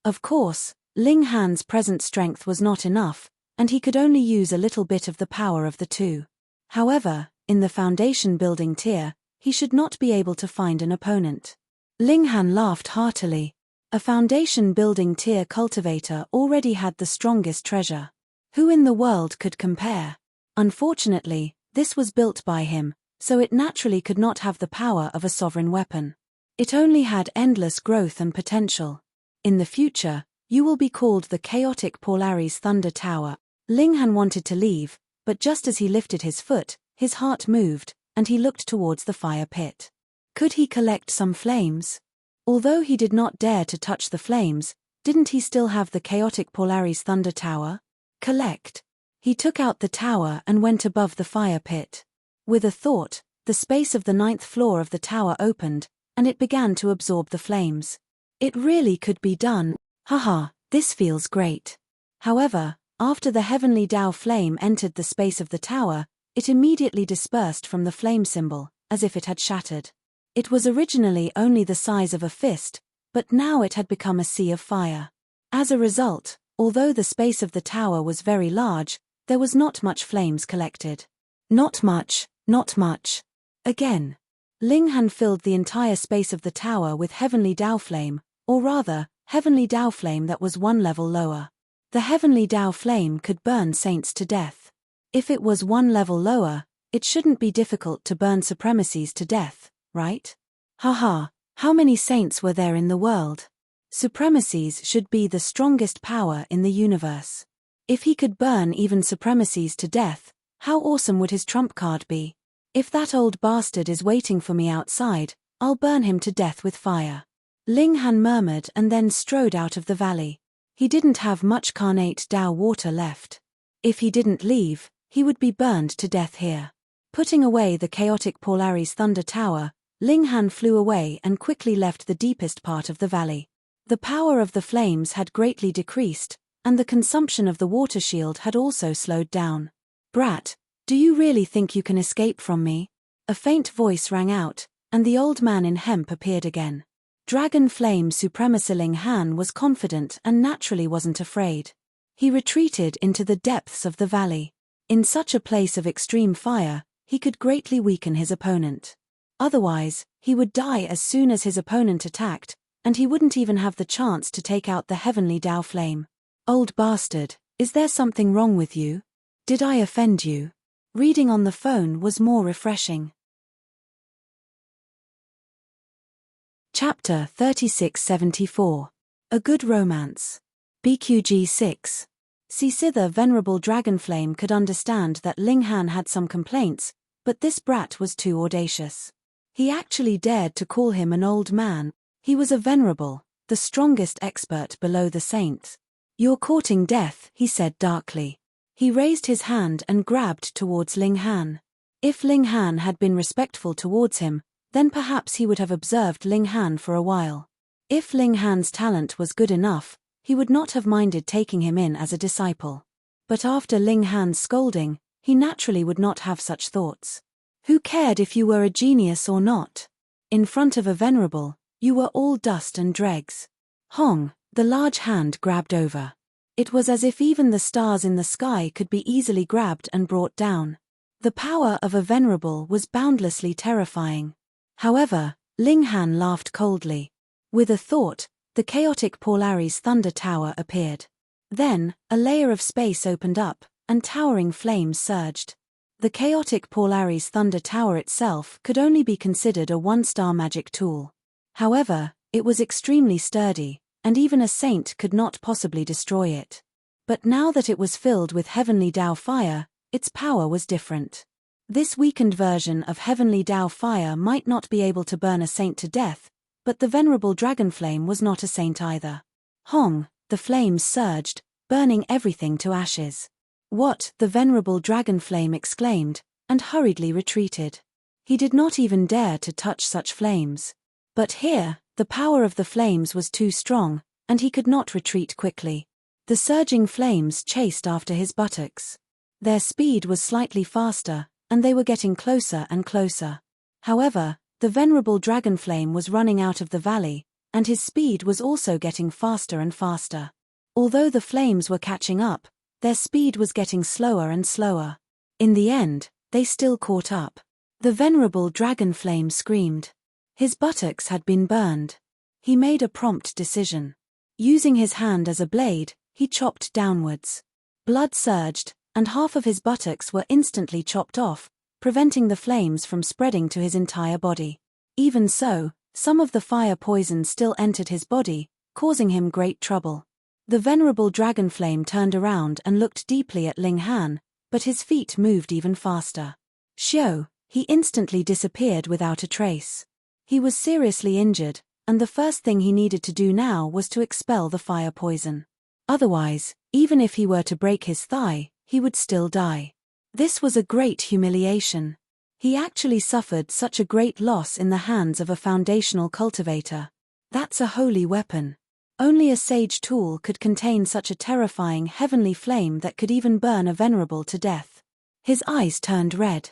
Of course, Ling Han's present strength was not enough, and he could only use a little bit of the power of the two. However, in the foundation building tier, he should not be able to find an opponent. Ling Han laughed heartily. A foundation building tier cultivator already had the strongest treasure. Who in the world could compare? Unfortunately, this was built by him, so it naturally could not have the power of a sovereign weapon. It only had endless growth and potential. In the future, you will be called the chaotic Polaris Thunder Tower. Ling Han wanted to leave, but just as he lifted his foot, his heart moved, and he looked towards the fire pit. Could he collect some flames? Although he did not dare to touch the flames, didn't he still have the chaotic Polaris Thunder Tower? Collect. He took out the tower and went above the fire pit. With a thought, the space of the 9th floor of the tower opened, and it began to absorb the flames. It really could be done. Haha, this feels great. However, after the heavenly Tao flame entered the space of the tower, it immediately dispersed from the flame symbol, as if it had shattered. It was originally only the size of a fist, but now it had become a sea of fire. As a result, although the space of the tower was very large, there was not much flames collected. Not much, not much. Again. Ling Han filled the entire space of the tower with heavenly Tao flame, or rather, heavenly Tao flame that was 1 level lower. The heavenly Tao flame could burn saints to death. If it was 1 level lower, it shouldn't be difficult to burn supremacies to death, right? Haha, how many saints were there in the world? Supremacies should be the strongest power in the universe. If he could burn even supremacies to death, how awesome would his trump card be? If that old bastard is waiting for me outside, I'll burn him to death with fire. Ling Han murmured and then strode out of the valley. He didn't have much carnate Tao water left. If he didn't leave, he would be burned to death here. Putting away the chaotic Polaris Thunder Tower, Ling Han flew away and quickly left the deepest part of the valley. The power of the flames had greatly decreased, and the consumption of the water shield had also slowed down. Brat, do you really think you can escape from me? A faint voice rang out, and the old man in hemp appeared again. Dragon Flame Supremacy Ling Han was confident and naturally wasn't afraid. He retreated into the depths of the valley. In such a place of extreme fire, he could greatly weaken his opponent. Otherwise, he would die as soon as his opponent attacked, and he wouldn't even have the chance to take out the heavenly Tao flame. Old bastard, is there something wrong with you? Did I offend you? Reading on the phone was more refreshing. Chapter 3674. A Good Romance. BQG 6. The venerable Dragonflame could understand that Ling Han had some complaints, but this brat was too audacious. He actually dared to call him an old man. He was a venerable, the strongest expert below the saints. You're courting death, he said darkly. He raised his hand and grabbed towards Ling Han. If Ling Han had been respectful towards him, then perhaps he would have observed Ling Han for a while. If Ling Han's talent was good enough, he would not have minded taking him in as a disciple. But after Ling Han's scolding, he naturally would not have such thoughts. Who cared if you were a genius or not? In front of a venerable, you were all dust and dregs. Hong, the large hand grabbed over. It was as if even the stars in the sky could be easily grabbed and brought down. The power of a venerable was boundlessly terrifying. However, Ling Han laughed coldly. With a thought, the chaotic Polaris Thunder Tower appeared. Then, a layer of space opened up, and towering flames surged. The chaotic Polaris Thunder Tower itself could only be considered a one-star magic tool. However, it was extremely sturdy, and even a saint could not possibly destroy it. But now that it was filled with heavenly Tao fire, its power was different. This weakened version of heavenly Tao fire might not be able to burn a saint to death, but the venerable Dragonflame was not a saint either. Hong, the flames surged, burning everything to ashes. What? The venerable Dragonflame exclaimed, and hurriedly retreated. He did not even dare to touch such flames. But here, the power of the flames was too strong, and he could not retreat quickly. The surging flames chased after his buttocks. Their speed was slightly faster, and they were getting closer and closer. However, the venerable Dragonflame was running out of the valley, and his speed was also getting faster and faster. Although the flames were catching up, their speed was getting slower and slower. In the end, they still caught up. The venerable Dragonflame screamed. His buttocks had been burned. He made a prompt decision. Using his hand as a blade, he chopped downwards. Blood surged, and half of his buttocks were instantly chopped off, preventing the flames from spreading to his entire body. Even so, some of the fire poison still entered his body, causing him great trouble. The venerable Dragonflame turned around and looked deeply at Ling Han, but his feet moved even faster. Xiao, he instantly disappeared without a trace. He was seriously injured, and the first thing he needed to do now was to expel the fire poison. Otherwise, even if he were to break his thigh, he would still die. This was a great humiliation. He actually suffered such a great loss in the hands of a foundational cultivator. That's a holy weapon. Only a sage tool could contain such a terrifying heavenly flame that could even burn a venerable to death. His eyes turned red.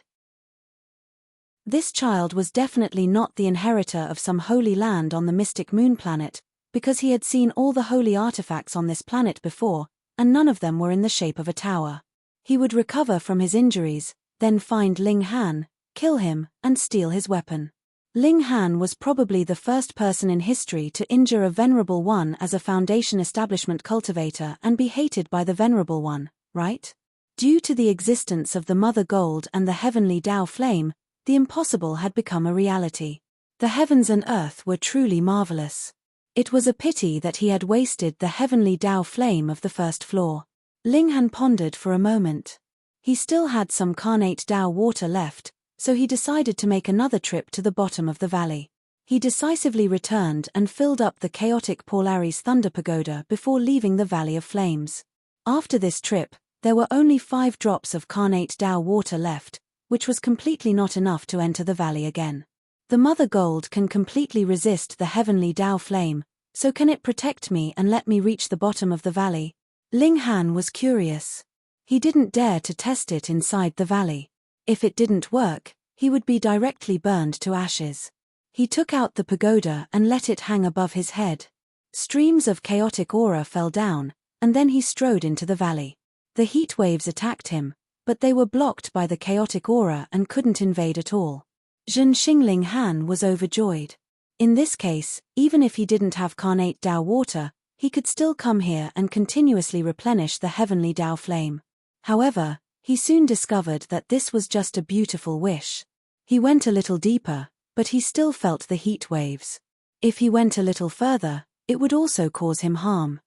This child was definitely not the inheritor of some holy land on the mystic moon planet, because he had seen all the holy artifacts on this planet before, and none of them were in the shape of a tower. He would recover from his injuries, then find Ling Han, kill him, and steal his weapon. Ling Han was probably the first person in history to injure a Venerable One as a Foundation Establishment cultivator and be hated by the Venerable One, right? Due to the existence of the Mother Gold and the heavenly Tao flame, the impossible had become a reality. The heavens and earth were truly marvelous. It was a pity that he had wasted the heavenly Tao flame of the first floor. Ling Han pondered for a moment. He still had some carnate Tao water left, so he decided to make another trip to the bottom of the valley. He decisively returned and filled up the chaotic Polaris Thunder Pagoda before leaving the Valley of Flames. After this trip, there were only 5 drops of carnate Tao water left, which was completely not enough to enter the valley again. The Mother Gold can completely resist the heavenly Tao flame, so can it protect me and let me reach the bottom of the valley? Ling Han was curious. He didn't dare to test it inside the valley. If it didn't work, he would be directly burned to ashes. He took out the pagoda and let it hang above his head. Streams of chaotic aura fell down, and then he strode into the valley. The heat waves attacked him, but they were blocked by the chaotic aura and couldn't invade at all. Zhen Xingling Han was overjoyed. In this case, even if he didn't have carnate Dao water, he could still come here and continuously replenish the heavenly Dao flame. However, he soon discovered that this was just a beautiful wish. He went a little deeper, but he still felt the heat waves. If he went a little further, it would also cause him harm.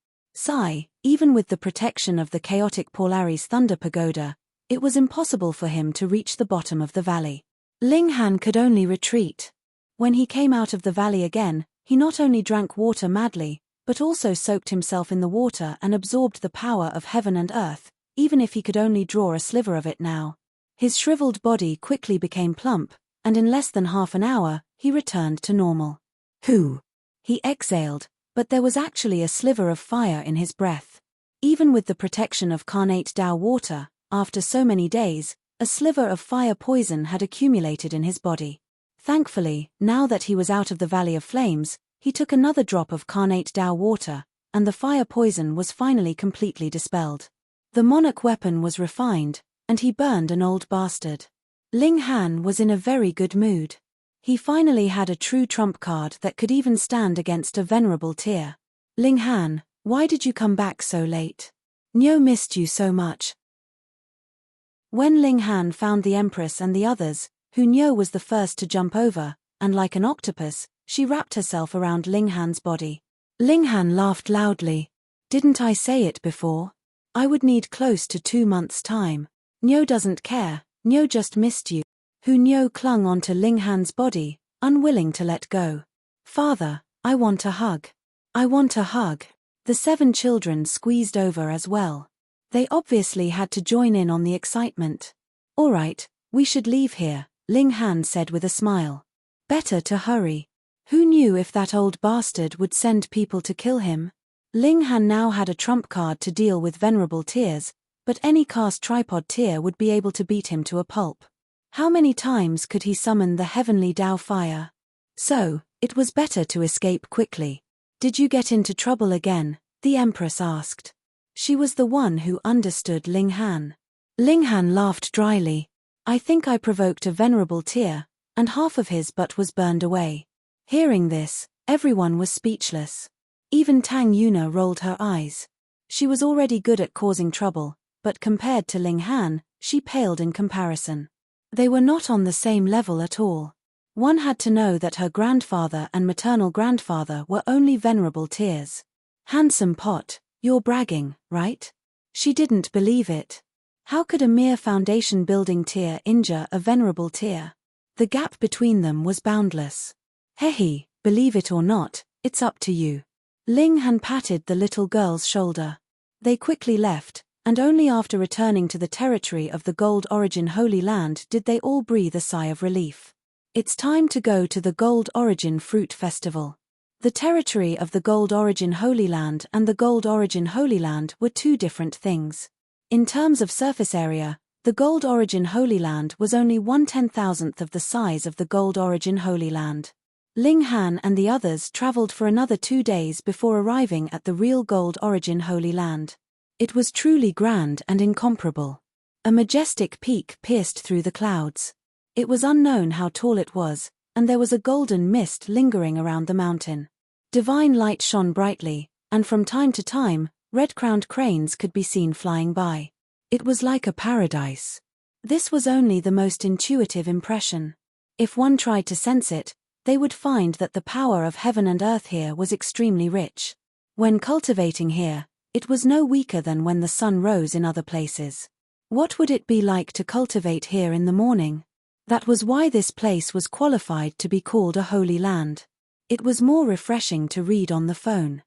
Even with the protection of the chaotic Polaris Thunder Pagoda, it was impossible for him to reach the bottom of the valley. Ling Han could only retreat. When he came out of the valley again, he not only drank water madly, but also soaked himself in the water and absorbed the power of heaven and earth, even if he could only draw a sliver of it now. His shriveled body quickly became plump, and in less than half an hour, he returned to normal. Hoo! He exhaled, but there was actually a sliver of fire in his breath. Even with the protection of carnate Dao water, after so many days, a sliver of fire poison had accumulated in his body. Thankfully, now that he was out of the Valley of Flames, he took another drop of carnate Dao water, and the fire poison was finally completely dispelled. The monarch weapon was refined, and he burned an old bastard. Ling Han was in a very good mood. He finally had a true trump card that could even stand against a venerable tear. Ling Han, why did you come back so late? Niu missed you so much. When Ling Han found the Empress and the others, who Niu was the first to jump over, and like an octopus, she wrapped herself around Ling Han's body. Ling Han laughed loudly. Didn't I say it before? I would need close to 2 months' time. Niu doesn't care, Niu just missed you. Niu clung onto Ling Han's body, unwilling to let go. Father, I want a hug. I want a hug. The 7 children squeezed over as well. They obviously had to join in on the excitement. All right, we should leave here, Ling Han said with a smile. Better to hurry. Who knew if that old bastard would send people to kill him? Ling Han now had a trump card to deal with venerable tears, but any cast tripod tear would be able to beat him to a pulp. How many times could he summon the heavenly Dao fire? So, it was better to escape quickly. Did you get into trouble again? The Empress asked. She was the one who understood Ling Han. Ling Han laughed dryly. I think I provoked a venerable tear, and half of his butt was burned away. Hearing this, everyone was speechless. Even Tang Yuna rolled her eyes. She was already good at causing trouble, but compared to Ling Han, she paled in comparison. They were not on the same level at all. One had to know that her grandfather and maternal grandfather were only venerable tears. Handsome pot, you're bragging, right? She didn't believe it. How could a mere foundation-building tear injure a venerable tear? The gap between them was boundless. Hehe, believe it or not, it's up to you. Ling Han patted the little girl's shoulder. They quickly left, and only after returning to the territory of the Gold Origin Holy Land did they all breathe a sigh of relief. It's time to go to the Gold Origin Fruit Festival. The territory of the Gold Origin Holy Land and the Gold Origin Holy Land were 2 different things. In terms of surface area, the Gold Origin Holy Land was only 1/10,000th of the size of the Gold Origin Holy Land. Ling Han and the others traveled for another 2 days before arriving at the real Gold Origin Holy Land. It was truly grand and incomparable. A majestic peak pierced through the clouds. It was unknown how tall it was, and there was a golden mist lingering around the mountain. Divine light shone brightly, and from time to time, red-crowned cranes could be seen flying by. It was like a paradise. This was only the most intuitive impression. If one tried to sense it, they would find that the power of heaven and earth here was extremely rich. When cultivating here, it was no weaker than when the sun rose in other places. What would it be like to cultivate here in the morning? That was why this place was qualified to be called a holy land. It was more refreshing to read on the phone.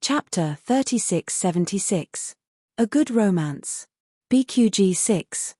Chapter 3676. A Good Romance. BQG 6.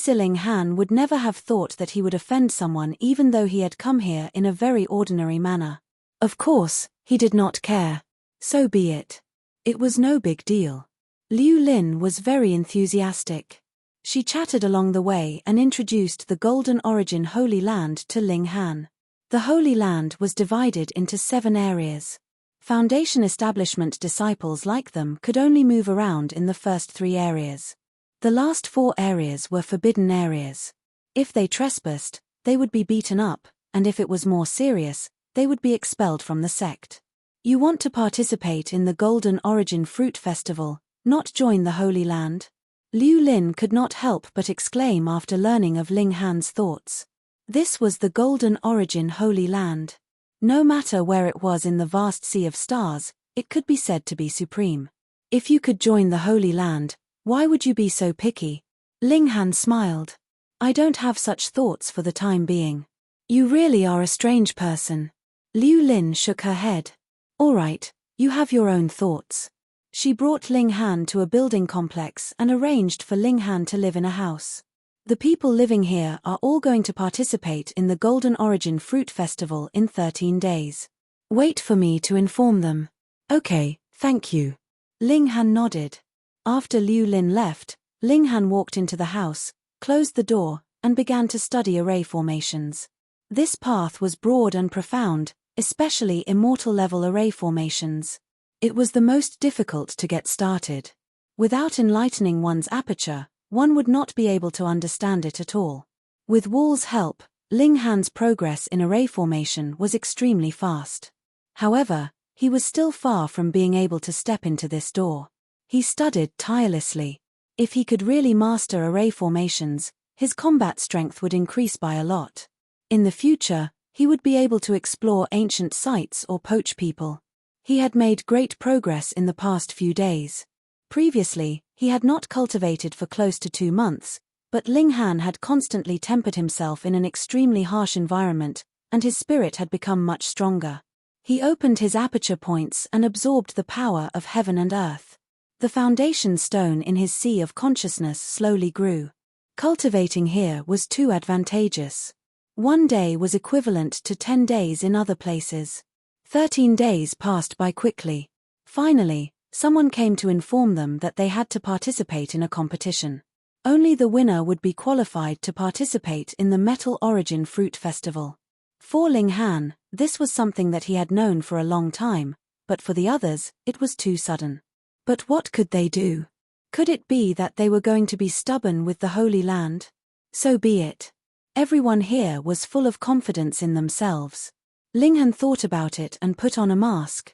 Ling Han would never have thought that he would offend someone even though he had come here in a very ordinary manner. Of course, he did not care. So be it. It was no big deal. Liu Lin was very enthusiastic. She chatted along the way and introduced the Golden Origin Holy Land to Ling Han. The Holy Land was divided into 7 areas. Foundation establishment disciples like them could only move around in the first 3 areas. The last 4 areas were forbidden areas. If they trespassed, they would be beaten up, and if it was more serious, they would be expelled from the sect. You want to participate in the Golden Origin Fruit Festival, not join the Holy Land? Liu Lin could not help but exclaim after learning of Ling Han's thoughts. This was the Golden Origin Holy Land. No matter where it was in the vast sea of stars, it could be said to be supreme. If you could join the Holy Land, why would you be so picky? Ling Han smiled. I don't have such thoughts for the time being. You really are a strange person. Liu Lin shook her head. All right, you have your own thoughts. She brought Ling Han to a building complex and arranged for Ling Han to live in a house. The people living here are all going to participate in the Golden Origin Fruit Festival in 13 days. Wait for me to inform them. Okay, thank you. Ling Han nodded. After Liu Lin left, Ling Han walked into the house, closed the door, and began to study array formations. This path was broad and profound, especially immortal-level array formations. It was the most difficult to get started. Without enlightening one's aperture, one would not be able to understand it at all. With Wall's help, Ling Han's progress in array formation was extremely fast. However, he was still far from being able to step into this door. He studied tirelessly. If he could really master array formations, his combat strength would increase by a lot. In the future, he would be able to explore ancient sites or poach people. He had made great progress in the past few days. Previously, he had not cultivated for close to 2 months, but Ling Han had constantly tempered himself in an extremely harsh environment, and his spirit had become much stronger. He opened his aperture points and absorbed the power of heaven and earth. The foundation stone in his sea of consciousness slowly grew. Cultivating here was too advantageous. 1 day was equivalent to 10 days in other places. 13 days passed by quickly. Finally, someone came to inform them that they had to participate in a competition. Only the winner would be qualified to participate in the Metal Origin Fruit Festival. For Ling Han, this was something that he had known for a long time, but for the others, it was too sudden. But what could they do? Could it be that they were going to be stubborn with the Holy Land? So be it. Everyone here was full of confidence in themselves. Ling Han thought about it and put on a mask.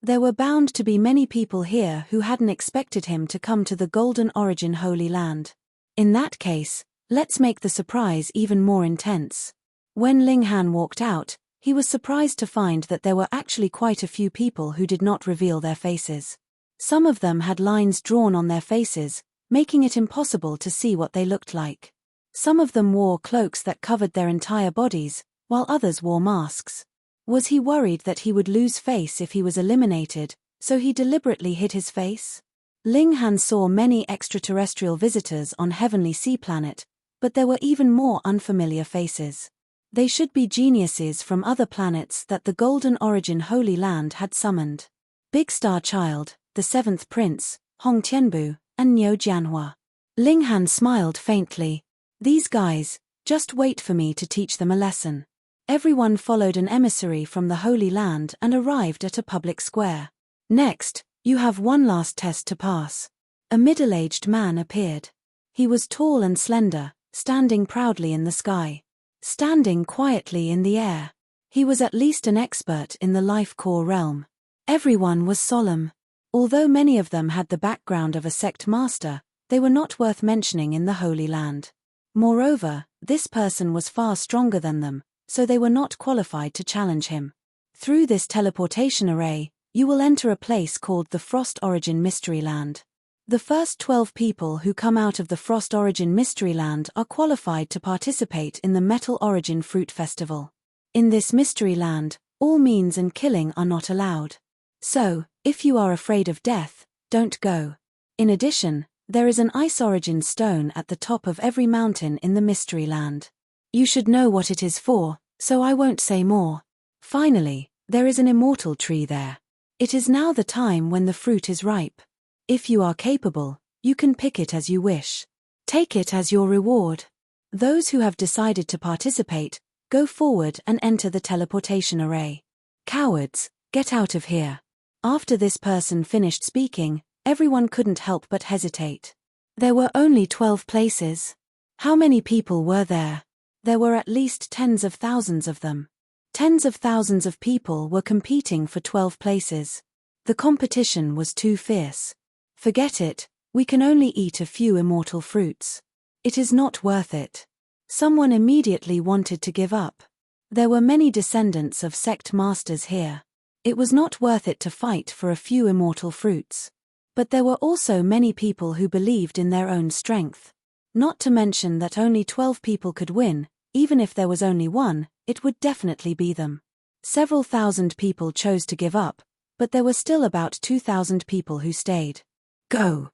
There were bound to be many people here who hadn't expected him to come to the Golden Origin Holy Land. In that case, let's make the surprise even more intense. When Ling Han walked out, he was surprised to find that there were actually quite a few people who did not reveal their faces. Some of them had lines drawn on their faces, making it impossible to see what they looked like. Some of them wore cloaks that covered their entire bodies, while others wore masks. Was he worried that he would lose face if he was eliminated, so he deliberately hid his face? Ling Han saw many extraterrestrial visitors on Heavenly Sea Planet, but there were even more unfamiliar faces. They should be geniuses from other planets that the Golden Origin Holy Land had summoned. Big Star Child, the 7th Prince, Hong Tianbu, and Niu Jianhua. Ling Han smiled faintly. These guys, just wait for me to teach them a lesson. Everyone followed an emissary from the Holy Land and arrived at a public square. Next, you have one last test to pass. A middle-aged man appeared. He was tall and slender, standing proudly in the sky. Standing quietly in the air. He was at least an expert in the life core realm. Everyone was solemn. Although many of them had the background of a sect master, they were not worth mentioning in the Holy Land. Moreover, this person was far stronger than them, so they were not qualified to challenge him. Through this teleportation array, you will enter a place called the Frost Origin Mystery Land. The first 12 people who come out of the Frost Origin Mystery Land are qualified to participate in the Metal Origin Fruit Festival. In this Mystery Land, all means and killing are not allowed. So, if you are afraid of death, don't go. In addition, there is an Ice Origin stone at the top of every mountain in the Mystery Land. You should know what it is for, so I won't say more. Finally, there is an immortal tree there. It is now the time when the fruit is ripe. If you are capable, you can pick it as you wish. Take it as your reward. Those who have decided to participate, go forward and enter the teleportation array. Cowards, get out of here. After this person finished speaking, everyone couldn't help but hesitate. There were only 12 places. How many people were there? There were at least tens of thousands of them. Tens of thousands of people were competing for 12 places. The competition was too fierce. Forget it, we can only eat a few immortal fruits. It is not worth it. Someone immediately wanted to give up. There were many descendants of sect masters here. It was not worth it to fight for a few immortal fruits. But there were also many people who believed in their own strength. Not to mention that only 12 people could win. Even if there was only one, it would definitely be them. Several thousand people chose to give up, but there were still about 2,000 people who stayed. Go!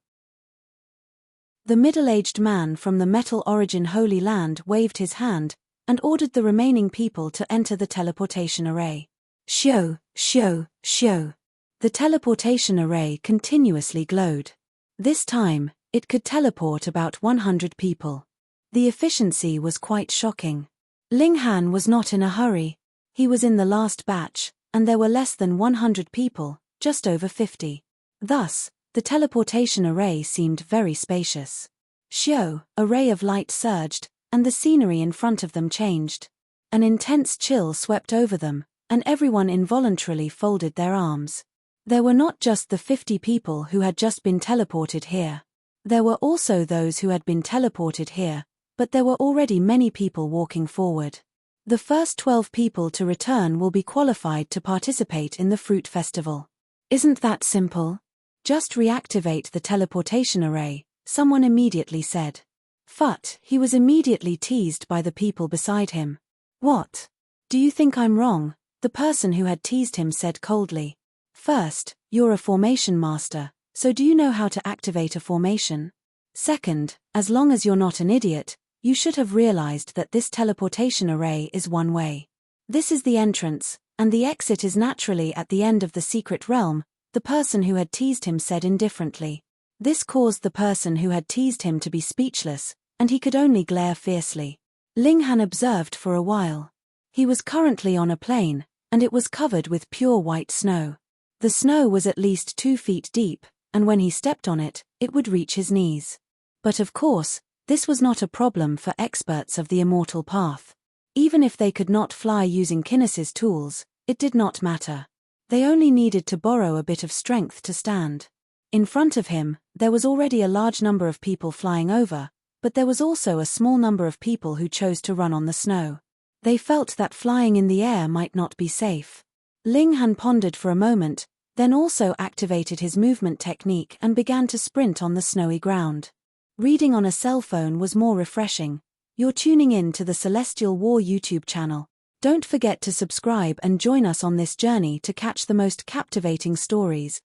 The middle-aged man from the Metal Origin Holy Land waved his hand, and ordered the remaining people to enter the teleportation array. Show, show, show. The teleportation array continuously glowed. This time, it could teleport about 100 people. The efficiency was quite shocking. Ling Han was not in a hurry. He was in the last batch, and there were less than 100 people, just over 50. Thus, the teleportation array seemed very spacious. Shoo, a ray of light surged, and the scenery in front of them changed. An intense chill swept over them, and everyone involuntarily folded their arms. There were not just the 50 people who had just been teleported here. There were also those who had been teleported here, but there were already many people walking forward. The first 12 people to return will be qualified to participate in the Fruit Festival. Isn't that simple? Just reactivate the teleportation array, someone immediately said. Phut, he was immediately teased by the people beside him. What? Do you think I'm wrong? The person who had teased him said coldly. First, you're a formation master, so do you know how to activate a formation? Second, as long as you're not an idiot, you should have realized that this teleportation array is one way. This is the entrance, and the exit is naturally at the end of the secret realm, the person who had teased him said indifferently. This caused the person who had teased him to be speechless, and he could only glare fiercely. Ling Han observed for a while. He was currently on a plain, and it was covered with pure white snow. The snow was at least 2 feet deep, and when he stepped on it, it would reach his knees. But of course, this was not a problem for experts of the immortal path. Even if they could not fly using Kinesis tools, it did not matter. They only needed to borrow a bit of strength to stand. In front of him, there was already a large number of people flying over, but there was also a small number of people who chose to run on the snow. They felt that flying in the air might not be safe. Ling Han pondered for a moment, then also activated his movement technique and began to sprint on the snowy ground. Reading on a cell phone was more refreshing. You're tuning in to the Celestial War YouTube channel. Don't forget to subscribe and join us on this journey to catch the most captivating stories,